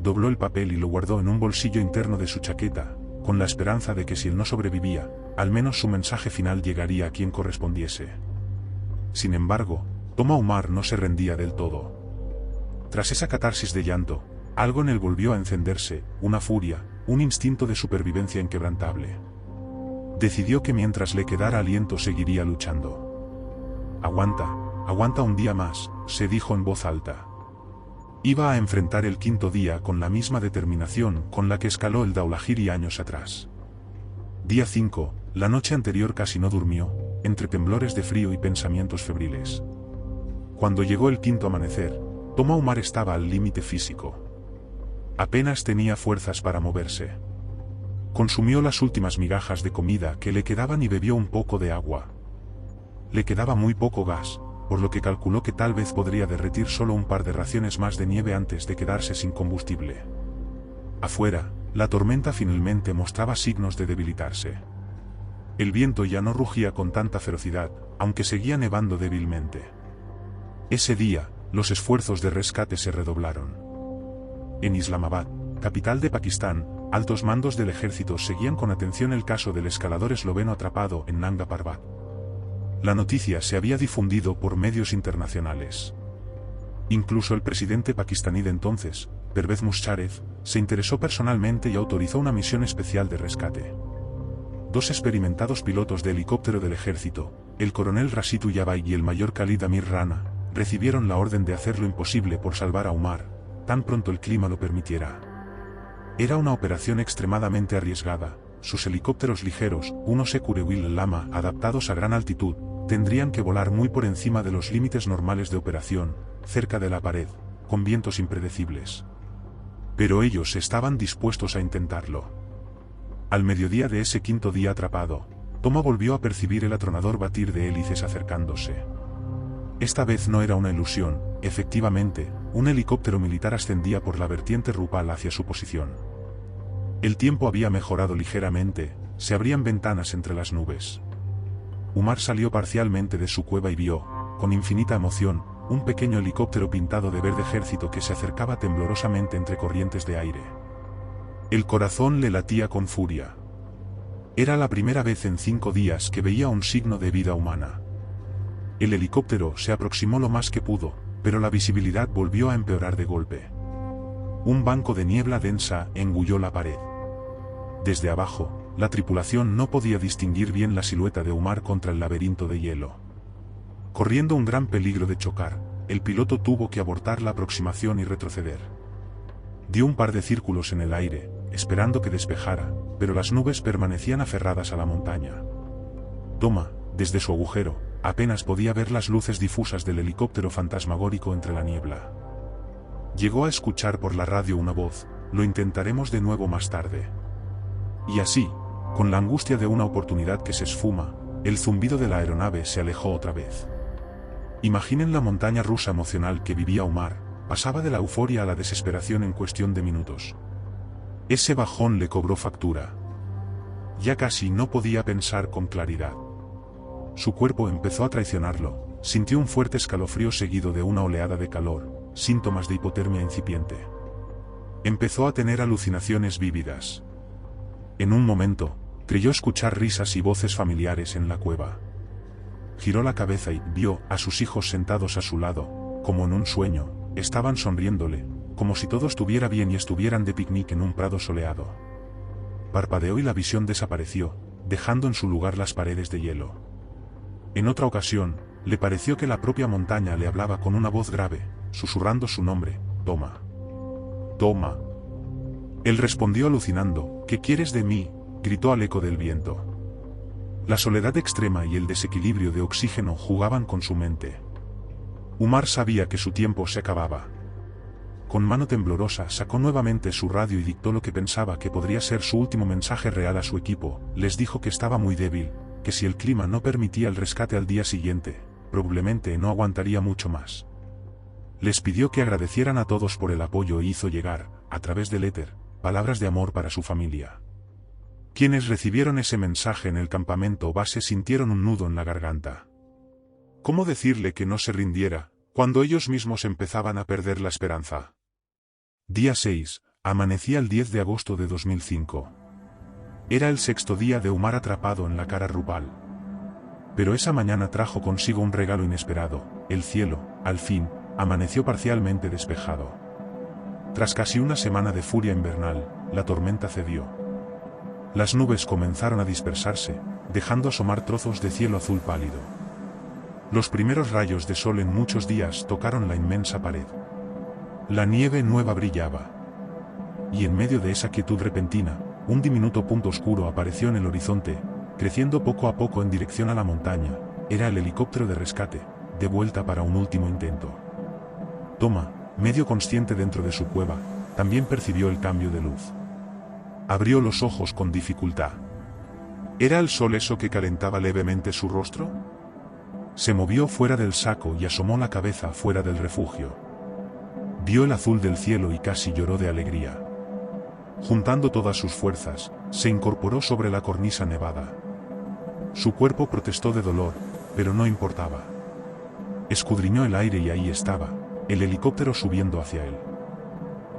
Dobló el papel y lo guardó en un bolsillo interno de su chaqueta, con la esperanza de que si él no sobrevivía, al menos su mensaje final llegaría a quien correspondiese. Sin embargo, Toma Umar no se rendía del todo. Tras esa catarsis de llanto, algo en él volvió a encenderse, una furia, un instinto de supervivencia inquebrantable. Decidió que mientras le quedara aliento seguiría luchando. Aguanta, aguanta un día más, se dijo en voz alta. Iba a enfrentar el 5.º día con la misma determinación con la que escaló el Dhaulagiri años atrás. Día 5, la noche anterior casi no durmió, entre temblores de frío y pensamientos febriles. Cuando llegó el 5.º amanecer, Toma Umar estaba al límite físico. Apenas tenía fuerzas para moverse. Consumió las últimas migajas de comida que le quedaban y bebió un poco de agua. Le quedaba muy poco gas, por lo que calculó que tal vez podría derretir solo un par de raciones más de nieve antes de quedarse sin combustible. Afuera, la tormenta finalmente mostraba signos de debilitarse. El viento ya no rugía con tanta ferocidad, aunque seguía nevando débilmente. Ese día, los esfuerzos de rescate se redoblaron. En Islamabad, capital de Pakistán, altos mandos del ejército seguían con atención el caso del escalador esloveno atrapado en Nanga Parbat. La noticia se había difundido por medios internacionales. Incluso el presidente pakistaní de entonces, Pervez Musharraf, se interesó personalmente y autorizó una misión especial de rescate. Dos experimentados pilotos de helicóptero del ejército, el coronel Rashid Ullabay y el mayor Khalid Amir Rana, recibieron la orden de hacer lo imposible por salvar a Umar, tan pronto el clima lo permitiera. Era una operación extremadamente arriesgada. Sus helicópteros ligeros, unos Ekurewil Lama adaptados a gran altitud, tendrían que volar muy por encima de los límites normales de operación, cerca de la pared, con vientos impredecibles. Pero ellos estaban dispuestos a intentarlo. Al mediodía de ese quinto día atrapado, Toma volvió a percibir el atronador batir de hélices acercándose. Esta vez no era una ilusión, efectivamente, un helicóptero militar ascendía por la vertiente Rupal hacia su posición. El tiempo había mejorado ligeramente, se abrían ventanas entre las nubes. Umar salió parcialmente de su cueva y vio, con infinita emoción, un pequeño helicóptero pintado de verde ejército que se acercaba temblorosamente entre corrientes de aire. El corazón le latía con furia. Era la primera vez en 5 días que veía un signo de vida humana. El helicóptero se aproximó lo más que pudo, pero la visibilidad volvió a empeorar de golpe. Un banco de niebla densa engulló la pared. Desde abajo, la tripulación no podía distinguir bien la silueta de Umar contra el laberinto de hielo. Corriendo un gran peligro de chocar, el piloto tuvo que abortar la aproximación y retroceder. Dio un par de círculos en el aire, esperando que despejara, pero las nubes permanecían aferradas a la montaña. Toma, desde su agujero, apenas podía ver las luces difusas del helicóptero fantasmagórico entre la niebla. Llegó a escuchar por la radio una voz: lo intentaremos de nuevo más tarde. Y así, con la angustia de una oportunidad que se esfuma, el zumbido de la aeronave se alejó otra vez. Imaginen la montaña rusa emocional que vivía Umar, pasaba de la euforia a la desesperación en cuestión de minutos. Ese bajón le cobró factura. Ya casi no podía pensar con claridad. Su cuerpo empezó a traicionarlo, sintió un fuerte escalofrío seguido de una oleada de calor, síntomas de hipotermia incipiente. Empezó a tener alucinaciones vívidas. En un momento, creyó escuchar risas y voces familiares en la cueva. Giró la cabeza y vio a sus hijos sentados a su lado, como en un sueño, estaban sonriéndole, como si todo estuviera bien y estuvieran de picnic en un prado soleado. Parpadeó y la visión desapareció, dejando en su lugar las paredes de hielo. En otra ocasión, le pareció que la propia montaña le hablaba con una voz grave, susurrando su nombre: Toma. Toma. Él respondió alucinando: ¿Qué quieres de mí?, gritó al eco del viento. La soledad extrema y el desequilibrio de oxígeno jugaban con su mente. Umar sabía que su tiempo se acababa. Con mano temblorosa sacó nuevamente su radio y dictó lo que pensaba que podría ser su último mensaje real a su equipo. Les dijo que estaba muy débil, que si el clima no permitía el rescate al día siguiente, probablemente no aguantaría mucho más. Les pidió que agradecieran a todos por el apoyo e hizo llegar, a través del éter, palabras de amor para su familia. Quienes recibieron ese mensaje en el campamento base sintieron un nudo en la garganta. ¿Cómo decirle que no se rindiera, cuando ellos mismos empezaban a perder la esperanza? Día 6, amanecía el 10 de agosto de 2005. Era el 6º día de Umar atrapado en la Cara Rupal. Pero esa mañana trajo consigo un regalo inesperado: el cielo, al fin, amaneció parcialmente despejado. Tras casi una semana de furia invernal, la tormenta cedió. Las nubes comenzaron a dispersarse, dejando asomar trozos de cielo azul pálido. Los primeros rayos de sol en muchos días tocaron la inmensa pared. La nieve nueva brillaba. Y en medio de esa quietud repentina, un diminuto punto oscuro apareció en el horizonte, creciendo poco a poco en dirección a la montaña. Era el helicóptero de rescate, de vuelta para un último intento. Toma, medio consciente dentro de su cueva, también percibió el cambio de luz. Abrió los ojos con dificultad. ¿Era el sol eso que calentaba levemente su rostro? Se movió fuera del saco y asomó la cabeza fuera del refugio. Vio el azul del cielo y casi lloró de alegría. Juntando todas sus fuerzas, se incorporó sobre la cornisa nevada. Su cuerpo protestó de dolor, pero no importaba. Escudriñó el aire y ahí estaba, el helicóptero subiendo hacia él.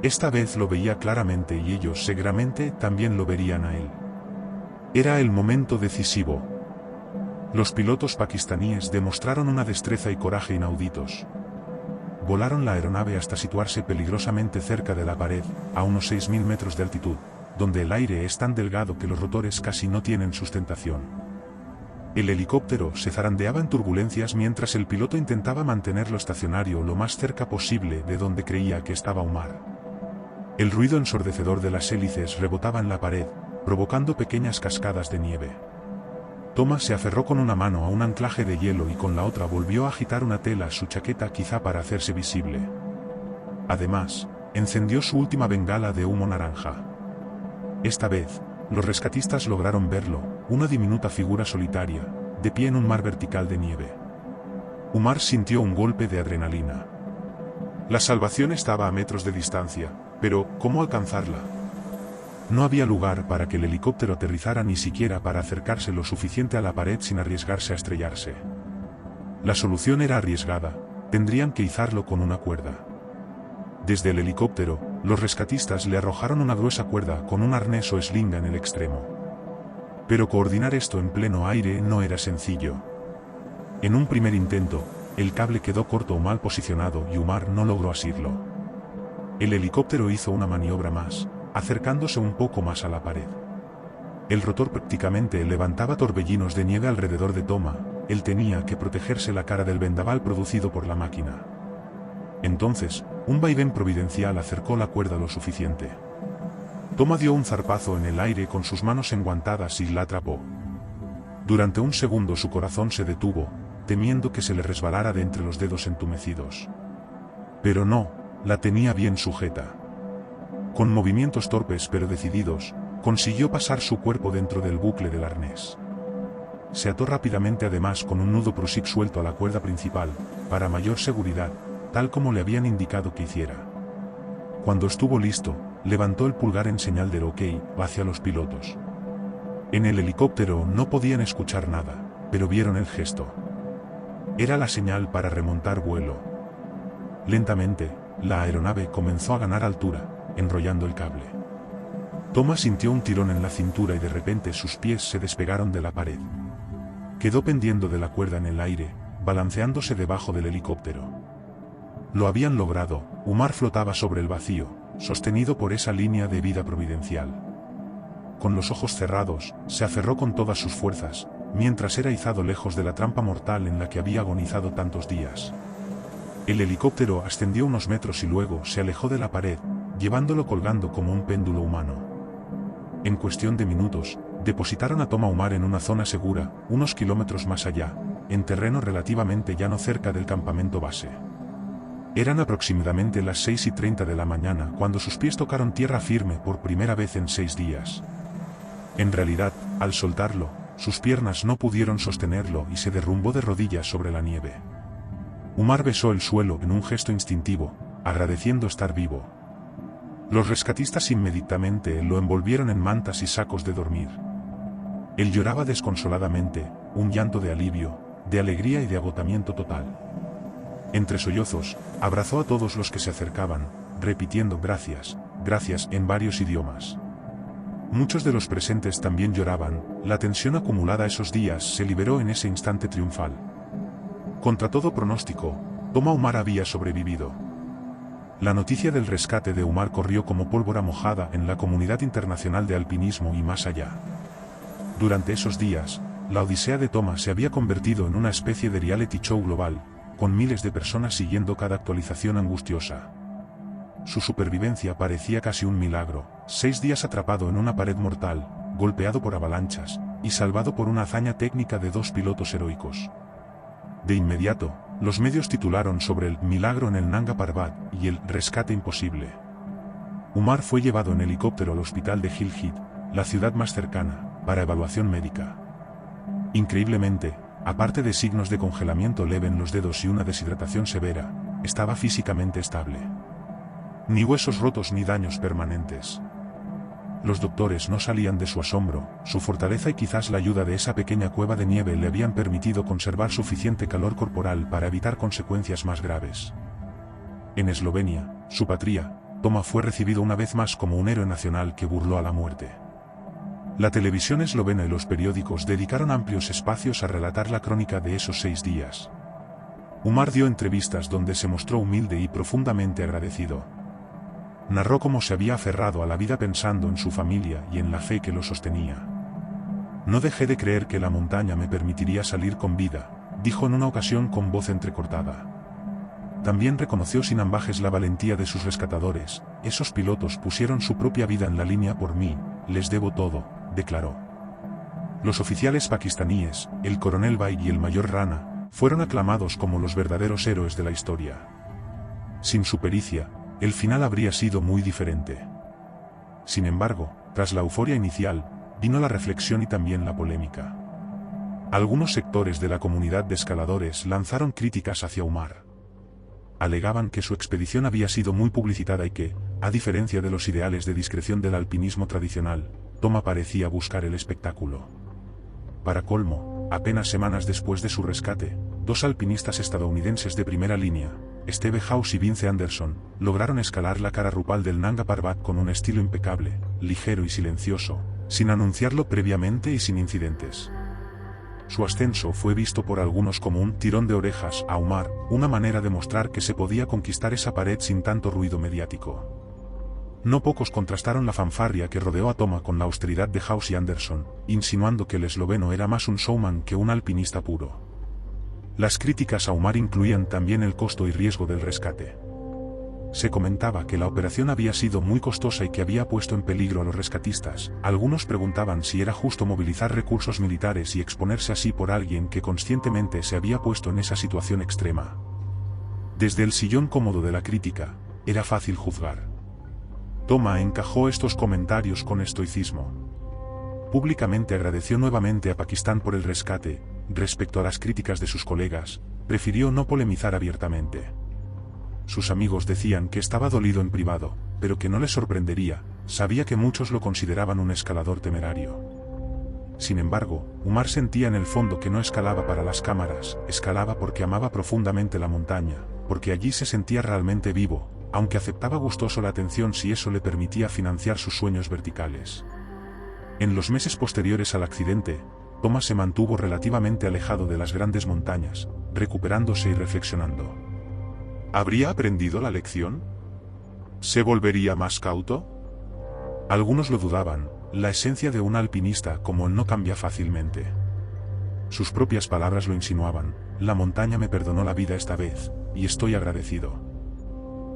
Esta vez lo veía claramente y ellos seguramente también lo verían a él. Era el momento decisivo. Los pilotos pakistaníes demostraron una destreza y coraje inauditos. Volaron la aeronave hasta situarse peligrosamente cerca de la pared, a unos 6.000 metros de altitud, donde el aire es tan delgado que los rotores casi no tienen sustentación. El helicóptero se zarandeaba en turbulencias mientras el piloto intentaba mantenerlo estacionario lo más cerca posible de donde creía que estaba Umar. El ruido ensordecedor de las hélices rebotaba en la pared, provocando pequeñas cascadas de nieve. Thomas se aferró con una mano a un anclaje de hielo y con la otra volvió a agitar una tela a su chaqueta quizá para hacerse visible. Además, encendió su última bengala de humo naranja. Esta vez, los rescatistas lograron verlo, una diminuta figura solitaria, de pie en un mar vertical de nieve. Umar sintió un golpe de adrenalina. La salvación estaba a metros de distancia, pero ¿cómo alcanzarla? No había lugar para que el helicóptero aterrizara ni siquiera para acercarse lo suficiente a la pared sin arriesgarse a estrellarse. La solución era arriesgada, tendrían que izarlo con una cuerda. Desde el helicóptero, los rescatistas le arrojaron una gruesa cuerda con un arnés o eslinga en el extremo. Pero coordinar esto en pleno aire no era sencillo. En un primer intento, el cable quedó corto o mal posicionado y Umar no logró asirlo. El helicóptero hizo una maniobra más, acercándose un poco más a la pared. El rotor prácticamente levantaba torbellinos de nieve alrededor de Thomas, él tenía que protegerse la cara del vendaval producido por la máquina. Entonces, un vaivén providencial acercó la cuerda lo suficiente. Thomas dio un zarpazo en el aire con sus manos enguantadas y la atrapó. Durante un segundo su corazón se detuvo, temiendo que se le resbalara de entre los dedos entumecidos. Pero no, la tenía bien sujeta. Con movimientos torpes pero decididos, consiguió pasar su cuerpo dentro del bucle del arnés. Se ató rápidamente además con un nudo prusik suelto a la cuerda principal, para mayor seguridad, tal como le habían indicado que hiciera. Cuando estuvo listo, levantó el pulgar en señal de OK hacia los pilotos. En el helicóptero no podían escuchar nada, pero vieron el gesto. Era la señal para remontar vuelo. Lentamente, la aeronave comenzó a ganar altura, enrollando el cable. Thomas sintió un tirón en la cintura y de repente sus pies se despegaron de la pared. Quedó pendiendo de la cuerda en el aire, balanceándose debajo del helicóptero. Lo habían logrado, Umar flotaba sobre el vacío, sostenido por esa línea de vida providencial. Con los ojos cerrados, se aferró con todas sus fuerzas, mientras era izado lejos de la trampa mortal en la que había agonizado tantos días. El helicóptero ascendió unos metros y luego se alejó de la pared, llevándolo colgando como un péndulo humano. En cuestión de minutos, depositaron a Thomas Umar en una zona segura, unos kilómetros más allá, en terreno relativamente llano cerca del campamento base. Eran aproximadamente las 6:30 de la mañana cuando sus pies tocaron tierra firme por primera vez en 6 días. En realidad, al soltarlo, sus piernas no pudieron sostenerlo y se derrumbó de rodillas sobre la nieve. Umar besó el suelo en un gesto instintivo, agradeciendo estar vivo. Los rescatistas inmediatamente lo envolvieron en mantas y sacos de dormir. Él lloraba desconsoladamente, un llanto de alivio, de alegría y de agotamiento total. Entre sollozos, abrazó a todos los que se acercaban, repitiendo gracias, gracias en varios idiomas. Muchos de los presentes también lloraban, la tensión acumulada esos días se liberó en ese instante triunfal. Contra todo pronóstico, Thomas Umar había sobrevivido. La noticia del rescate de Umar corrió como pólvora mojada en la comunidad internacional de alpinismo y más allá. Durante esos días, la odisea de Thomas se había convertido en una especie de reality show global, con miles de personas siguiendo cada actualización angustiosa. Su supervivencia parecía casi un milagro, 6 días atrapado en una pared mortal, golpeado por avalanchas, y salvado por una hazaña técnica de 2 pilotos heroicos. De inmediato, los medios titularon sobre el milagro en el Nanga Parbat y el rescate imposible. Umar fue llevado en helicóptero al hospital de Gilgit, la ciudad más cercana, para evaluación médica. Increíblemente, aparte de signos de congelamiento leve en los dedos y una deshidratación severa, estaba físicamente estable. Ni huesos rotos ni daños permanentes. Los doctores no salían de su asombro, su fortaleza y quizás la ayuda de esa pequeña cueva de nieve le habían permitido conservar suficiente calor corporal para evitar consecuencias más graves. En Eslovenia, su patria, Toma fue recibido una vez más como un héroe nacional que burló a la muerte. La televisión eslovena y los periódicos dedicaron amplios espacios a relatar la crónica de esos 6 días. Umar dio entrevistas donde se mostró humilde y profundamente agradecido. Narró cómo se había aferrado a la vida pensando en su familia y en la fe que lo sostenía. No dejé de creer que la montaña me permitiría salir con vida, dijo en una ocasión con voz entrecortada. También reconoció sin ambajes la valentía de sus rescatadores. Esos pilotos pusieron su propia vida en la línea por mí, les debo todo, declaró. Los oficiales pakistaníes, el coronel Baig y el mayor Rana, fueron aclamados como los verdaderos héroes de la historia. Sin su pericia, el final habría sido muy diferente. Sin embargo, tras la euforia inicial, vino la reflexión y también la polémica. Algunos sectores de la comunidad de escaladores lanzaron críticas hacia Umar. Alegaban que su expedición había sido muy publicitada y que, a diferencia de los ideales de discreción del alpinismo tradicional, Toma parecía buscar el espectáculo. Para colmo, apenas semanas después de su rescate, 2 alpinistas estadounidenses de primera línea, Steve House y Vince Anderson, lograron escalar la cara Rupal del Nanga Parbat con un estilo impecable, ligero y silencioso, sin anunciarlo previamente y sin incidentes. Su ascenso fue visto por algunos como un tirón de orejas a Umar, una manera de mostrar que se podía conquistar esa pared sin tanto ruido mediático. No pocos contrastaron la fanfarria que rodeó a Toma con la austeridad de House y Anderson, insinuando que el esloveno era más un showman que un alpinista puro. Las críticas a Umar incluían también el costo y riesgo del rescate. Se comentaba que la operación había sido muy costosa y que había puesto en peligro a los rescatistas. Algunos preguntaban si era justo movilizar recursos militares y exponerse así por alguien que conscientemente se había puesto en esa situación extrema. Desde el sillón cómodo de la crítica, era fácil juzgar. Toma encajó estos comentarios con estoicismo. Públicamente agradeció nuevamente a Pakistán por el rescate. Respecto a las críticas de sus colegas, prefirió no polemizar abiertamente. Sus amigos decían que estaba dolido en privado, pero que no les sorprendería, sabía que muchos lo consideraban un escalador temerario. Sin embargo, Umar sentía en el fondo que no escalaba para las cámaras, escalaba porque amaba profundamente la montaña, porque allí se sentía realmente vivo, aunque aceptaba gustoso la atención si eso le permitía financiar sus sueños verticales. En los meses posteriores al accidente, Toma se mantuvo relativamente alejado de las grandes montañas, recuperándose y reflexionando. ¿Habría aprendido la lección? ¿Se volvería más cauto? Algunos lo dudaban, la esencia de un alpinista como él no cambia fácilmente. Sus propias palabras lo insinuaban, la montaña me perdonó la vida esta vez, y estoy agradecido.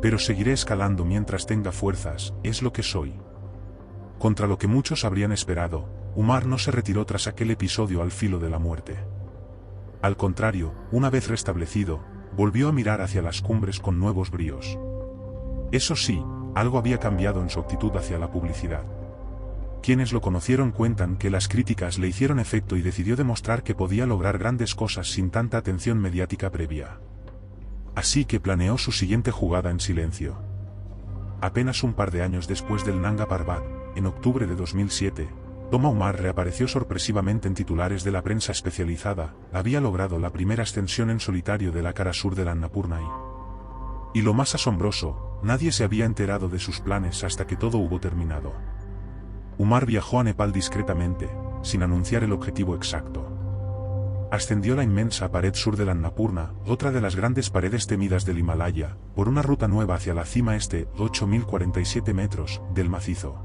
Pero seguiré escalando mientras tenga fuerzas, es lo que soy. Contra lo que muchos habrían esperado, Umar no se retiró tras aquel episodio al filo de la muerte. Al contrario, una vez restablecido, volvió a mirar hacia las cumbres con nuevos bríos. Eso sí, algo había cambiado en su actitud hacia la publicidad. Quienes lo conocieron cuentan que las críticas le hicieron efecto y decidió demostrar que podía lograr grandes cosas sin tanta atención mediática previa. Así que planeó su siguiente jugada en silencio. Apenas un par de años después del Nanga Parbat, en octubre de 2007, Toma Umar reapareció sorpresivamente en titulares de la prensa especializada, había logrado la primera ascensión en solitario de la cara sur del Annapurna y lo más asombroso, nadie se había enterado de sus planes hasta que todo hubo terminado. Umar viajó a Nepal discretamente, sin anunciar el objetivo exacto. Ascendió la inmensa pared sur del Annapurna, otra de las grandes paredes temidas del Himalaya, por una ruta nueva hacia la cima este, 8.047 metros, del macizo.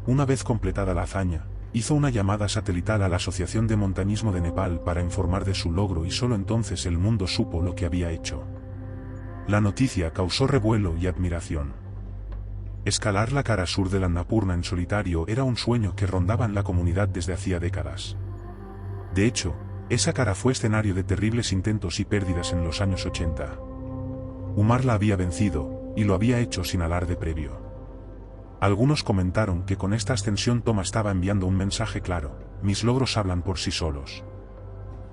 Una vez completada la hazaña, hizo una llamada satelital a la Asociación de Montañismo de Nepal para informar de su logro y solo entonces el mundo supo lo que había hecho. La noticia causó revuelo y admiración. Escalar la cara sur del Annapurna en solitario era un sueño que rondaba en la comunidad desde hacía décadas. De hecho, esa cara fue escenario de terribles intentos y pérdidas en los años 80. Umar la había vencido, y lo había hecho sin alarde previo. Algunos comentaron que con esta ascensión Toma estaba enviando un mensaje claro, mis logros hablan por sí solos.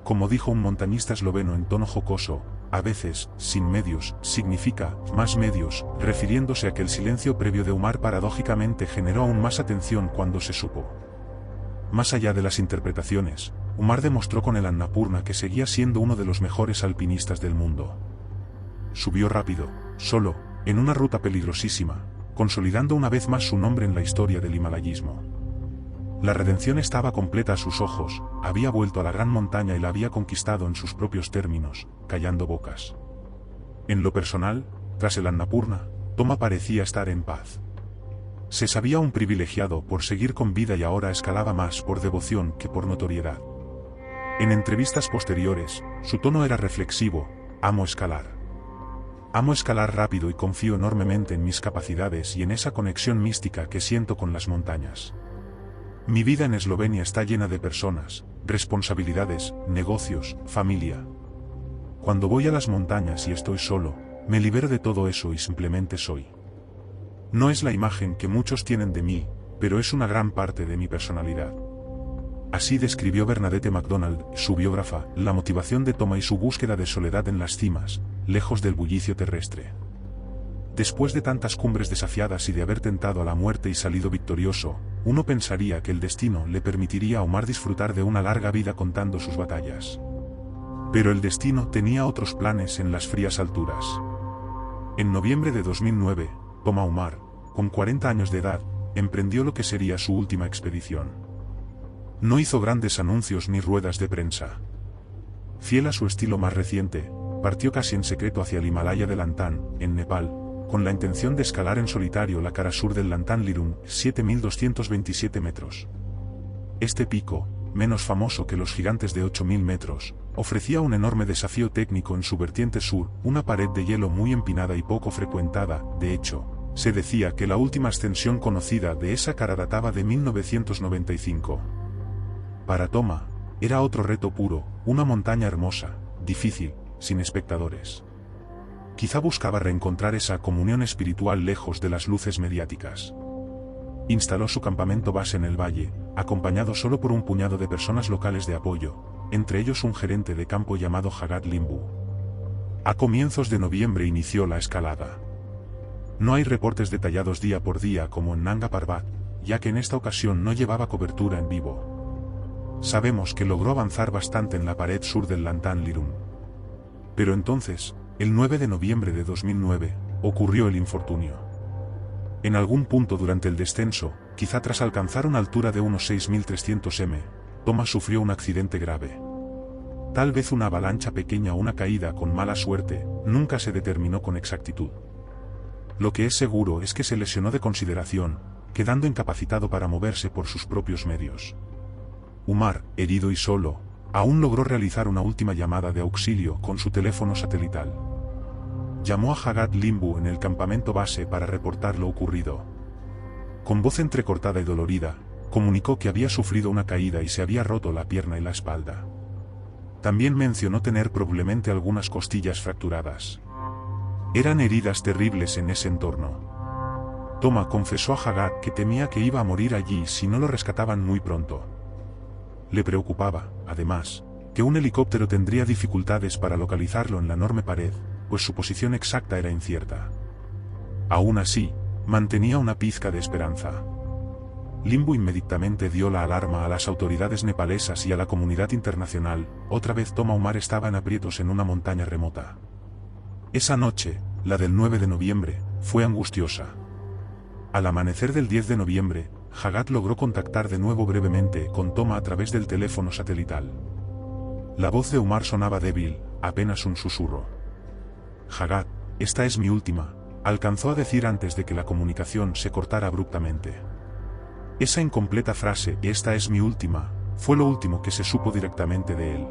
como dijo un montañista esloveno en tono jocoso, a veces, sin medios, significa más medios, refiriéndose a que el silencio previo de Umar paradójicamente generó aún más atención cuando se supo. Más allá de las interpretaciones, Umar demostró con el Annapurna que seguía siendo uno de los mejores alpinistas del mundo. Subió rápido, solo, en una ruta peligrosísima, consolidando una vez más su nombre en la historia del himalayismo. La redención estaba completa a sus ojos, había vuelto a la gran montaña y la había conquistado en sus propios términos, callando bocas. En lo personal, tras el Annapurna, Toma parecía estar en paz. Se sabía un privilegiado por seguir con vida y ahora escalaba más por devoción que por notoriedad. En entrevistas posteriores, su tono era reflexivo: amo escalar. Amo escalar rápido y confío enormemente en mis capacidades y en esa conexión mística que siento con las montañas. Mi vida en Eslovenia está llena de personas, responsabilidades, negocios, familia. Cuando voy a las montañas y estoy solo, me libero de todo eso y simplemente soy. No es la imagen que muchos tienen de mí, pero es una gran parte de mi personalidad. Así describió Bernadette MacDonald, su biógrafa, la motivación de Toma y su búsqueda de soledad en las cimas, lejos del bullicio terrestre. Después de tantas cumbres desafiadas y de haber tentado a la muerte y salido victorioso, uno pensaría que el destino le permitiría a Umar disfrutar de una larga vida contando sus batallas. Pero el destino tenía otros planes en las frías alturas. En noviembre de 2009, Toma Umar, con 40 años de edad, emprendió lo que sería su última expedición. No hizo grandes anuncios ni ruedas de prensa. Fiel a su estilo más reciente, partió casi en secreto hacia el Himalaya de Lantán, en Nepal, con la intención de escalar en solitario la cara sur del Lantán Lirum, 7.227 metros. Este pico, menos famoso que los gigantes de 8.000 metros, ofrecía un enorme desafío técnico en su vertiente sur, una pared de hielo muy empinada y poco frecuentada. De hecho, se decía que la última ascensión conocida de esa cara databa de 1995. Para Toma, era otro reto puro, una montaña hermosa, difícil, sin espectadores. Quizá buscaba reencontrar esa comunión espiritual lejos de las luces mediáticas. Instaló su campamento base en el valle, acompañado solo por un puñado de personas locales de apoyo, entre ellos un gerente de campo llamado Hagat Limbu. A comienzos de noviembre inició la escalada. No hay reportes detallados día por día como en Nanga Parbat, ya que en esta ocasión no llevaba cobertura en vivo. Sabemos que logró avanzar bastante en la pared sur del Lantán Lirum. Pero entonces, el 9 de noviembre de 2009, ocurrió el infortunio. En algún punto durante el descenso, quizá tras alcanzar una altura de unos 6.300 m, Toma sufrió un accidente grave. Tal vez una avalancha pequeña o una caída con mala suerte, nunca se determinó con exactitud. Lo que es seguro es que se lesionó de consideración, quedando incapacitado para moverse por sus propios medios. Umar, herido y solo, aún logró realizar una última llamada de auxilio con su teléfono satelital. Llamó a Hagat Limbu en el campamento base para reportar lo ocurrido. Con voz entrecortada y dolorida, comunicó que había sufrido una caída y se había roto la pierna y la espalda. También mencionó tener probablemente algunas costillas fracturadas. Eran heridas terribles en ese entorno. Toma confesó a Hagat que temía que iba a morir allí si no lo rescataban muy pronto. Le preocupaba, además, que un helicóptero tendría dificultades para localizarlo en la enorme pared, pues su posición exacta era incierta. Aún así, mantenía una pizca de esperanza. Limbu inmediatamente dio la alarma a las autoridades nepalesas y a la comunidad internacional. Otra vez Toma Umar estaba en aprietos en una montaña remota. Esa noche, la del 9 de noviembre, fue angustiosa. Al amanecer del 10 de noviembre, Hagat logró contactar de nuevo brevemente con Toma a través del teléfono satelital. La voz de Umar sonaba débil, apenas un susurro. Hagat, esta es mi última, alcanzó a decir antes de que la comunicación se cortara abruptamente. Esa incompleta frase, esta es mi última, fue lo último que se supo directamente de él.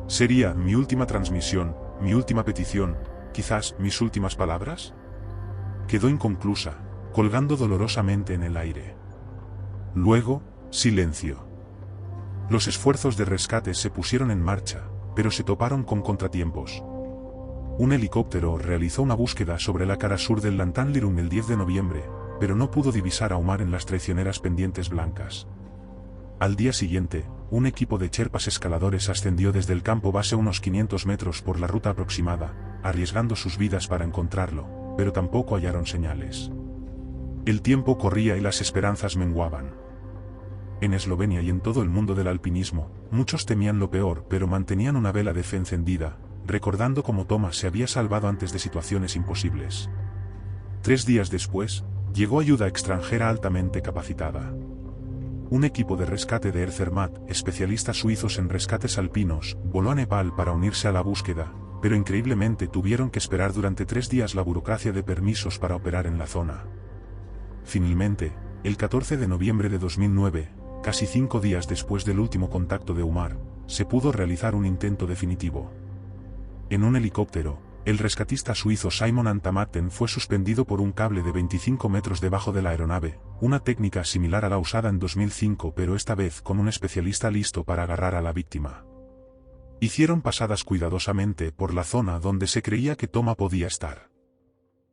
¿Sería mi última transmisión, mi última petición, quizás mis últimas palabras? Quedó inconclusa, colgando dolorosamente en el aire. Luego, silencio. Los esfuerzos de rescate se pusieron en marcha, pero se toparon con contratiempos. Un helicóptero realizó una búsqueda sobre la cara sur del Lantán Lirum el 10 de noviembre, pero no pudo divisar a Umar en las traicioneras pendientes blancas. Al día siguiente, un equipo de Sherpas escaladores ascendió desde el campo base unos 500 metros por la ruta aproximada, arriesgando sus vidas para encontrarlo, pero tampoco hallaron señales. El tiempo corría y las esperanzas menguaban. En Eslovenia y en todo el mundo del alpinismo, muchos temían lo peor pero mantenían una vela de fe encendida, recordando cómo Toma se había salvado antes de situaciones imposibles. 3 días después, llegó ayuda extranjera altamente capacitada. Un equipo de rescate de Erzermat, especialistas suizos en rescates alpinos, voló a Nepal para unirse a la búsqueda, pero increíblemente tuvieron que esperar durante 3 días la burocracia de permisos para operar en la zona. Finalmente, el 14 de noviembre de 2009, casi 5 días después del último contacto de Umar, se pudo realizar un intento definitivo. En un helicóptero, el rescatista suizo Simon Antamatten fue suspendido por un cable de 25 metros debajo de la aeronave, una técnica similar a la usada en 2005 pero esta vez con un especialista listo para agarrar a la víctima. Hicieron pasadas cuidadosamente por la zona donde se creía que Toma podía estar.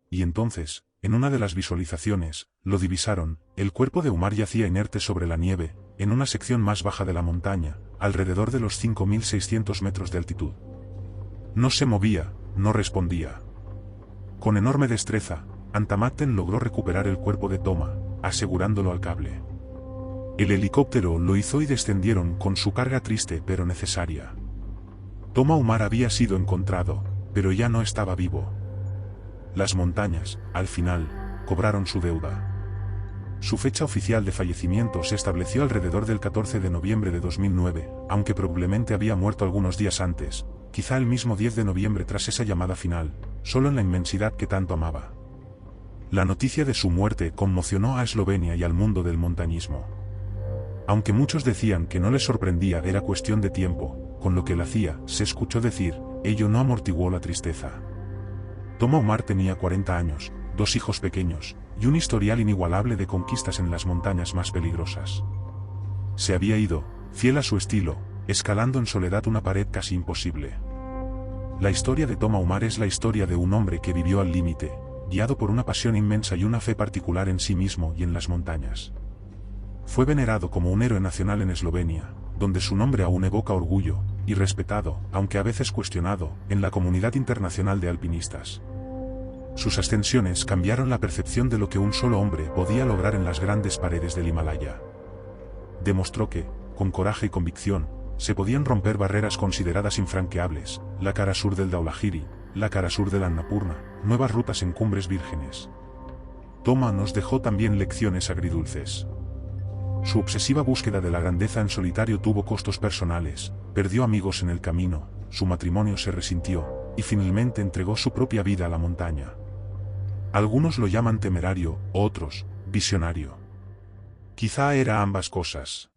Y entonces, en una de las visualizaciones, lo divisaron, el cuerpo de Umar yacía inerte sobre la nieve, en una sección más baja de la montaña, alrededor de los 5.600 metros de altitud. No se movía, no respondía. Con enorme destreza, Antamatten logró recuperar el cuerpo de Toma, asegurándolo al cable. El helicóptero lo hizo y descendieron con su carga triste pero necesaria. Toma Umar había sido encontrado, pero ya no estaba vivo. Las montañas, al final, cobraron su deuda. Su fecha oficial de fallecimiento se estableció alrededor del 14 de noviembre de 2009, aunque probablemente había muerto algunos días antes, quizá el mismo 10 de noviembre tras esa llamada final, solo en la inmensidad que tanto amaba. La noticia de su muerte conmocionó a Eslovenia y al mundo del montañismo. Aunque muchos decían que no les sorprendía, era cuestión de tiempo, con lo que él hacía, se escuchó decir, ello no amortiguó la tristeza. Toma Umar tenía 40 años, 2 hijos pequeños, y un historial inigualable de conquistas en las montañas más peligrosas. Se había ido, fiel a su estilo, escalando en soledad una pared casi imposible. La historia de Toma Umar es la historia de un hombre que vivió al límite, guiado por una pasión inmensa y una fe particular en sí mismo y en las montañas. Fue venerado como un héroe nacional en Eslovenia, donde su nombre aún evoca orgullo, y respetado, aunque a veces cuestionado, en la comunidad internacional de alpinistas. Sus ascensiones cambiaron la percepción de lo que un solo hombre podía lograr en las grandes paredes del Himalaya. Demostró que, con coraje y convicción, se podían romper barreras consideradas infranqueables, la cara sur del Dhaulagiri, la cara sur del Annapurna, nuevas rutas en cumbres vírgenes. Toma nos dejó también lecciones agridulces. Su obsesiva búsqueda de la grandeza en solitario tuvo costos personales, perdió amigos en el camino, su matrimonio se resintió, y finalmente entregó su propia vida a la montaña. Algunos lo llaman temerario, otros, visionario. Quizá era ambas cosas.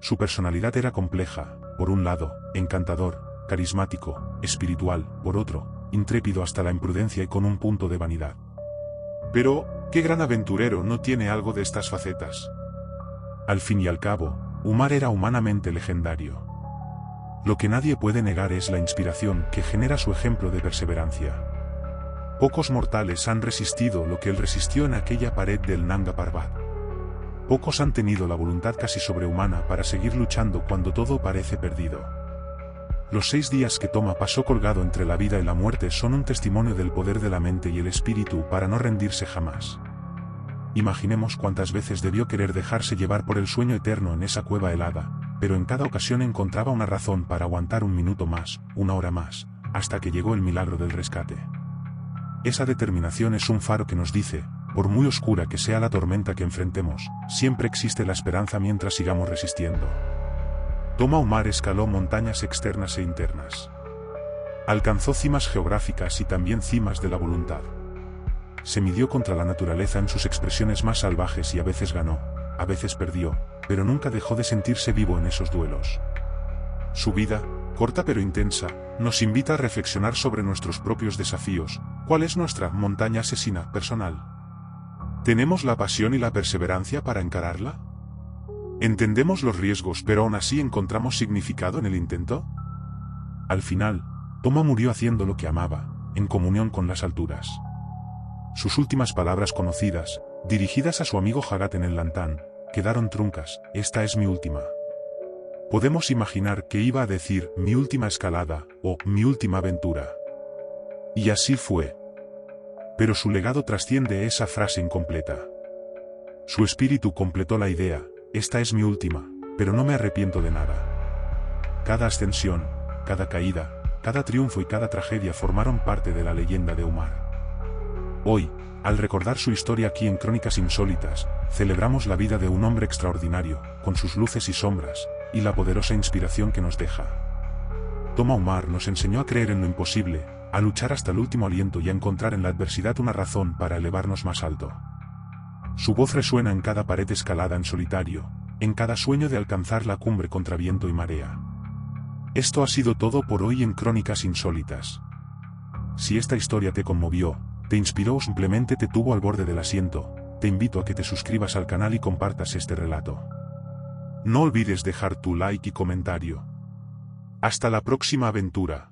Su personalidad era compleja, por un lado, encantador, carismático, espiritual, por otro, intrépido hasta la imprudencia y con un punto de vanidad. Pero, ¿qué gran aventurero no tiene algo de estas facetas? Al fin y al cabo, Umar era humanamente legendario. Lo que nadie puede negar es la inspiración que genera su ejemplo de perseverancia. Pocos mortales han resistido lo que él resistió en aquella pared del Nanga Parbat. Pocos han tenido la voluntad casi sobrehumana para seguir luchando cuando todo parece perdido. Los 6 días que Toma pasó colgado entre la vida y la muerte son un testimonio del poder de la mente y el espíritu para no rendirse jamás. Imaginemos cuántas veces debió querer dejarse llevar por el sueño eterno en esa cueva helada, pero en cada ocasión encontraba una razón para aguantar un minuto más, una hora más, hasta que llegó el milagro del rescate. Esa determinación es un faro que nos dice, por muy oscura que sea la tormenta que enfrentemos, siempre existe la esperanza mientras sigamos resistiendo. Toma Umar escaló montañas externas e internas. Alcanzó cimas geográficas y también cimas de la voluntad. Se midió contra la naturaleza en sus expresiones más salvajes y a veces ganó, a veces perdió, pero nunca dejó de sentirse vivo en esos duelos. Su vida, corta pero intensa, nos invita a reflexionar sobre nuestros propios desafíos. ¿Cuál es nuestra montaña asesina personal? ¿Tenemos la pasión y la perseverancia para encararla? ¿Entendemos los riesgos pero aún así encontramos significado en el intento? Al final, Toma murió haciendo lo que amaba, en comunión con las alturas. Sus últimas palabras conocidas, dirigidas a su amigo Hagat en el Lantán, quedaron truncas: esta es mi última. Podemos imaginar que iba a decir mi última escalada o mi última aventura. Y así fue. Pero su legado trasciende esa frase incompleta. Su espíritu completó la idea: esta es mi última, pero no me arrepiento de nada. Cada ascensión, cada caída, cada triunfo y cada tragedia formaron parte de la leyenda de Umar. Hoy, al recordar su historia aquí en Crónicas Insólitas, celebramos la vida de un hombre extraordinario, con sus luces y sombras, y la poderosa inspiración que nos deja. Toma Umar nos enseñó a creer en lo imposible, a luchar hasta el último aliento y a encontrar en la adversidad una razón para elevarnos más alto. Su voz resuena en cada pared escalada en solitario, en cada sueño de alcanzar la cumbre contra viento y marea. Esto ha sido todo por hoy en Crónicas Insólitas. Si esta historia te conmovió, te inspiró o simplemente te tuvo al borde del asiento, te invito a que te suscribas al canal y compartas este relato. No olvides dejar tu like y comentario. Hasta la próxima aventura.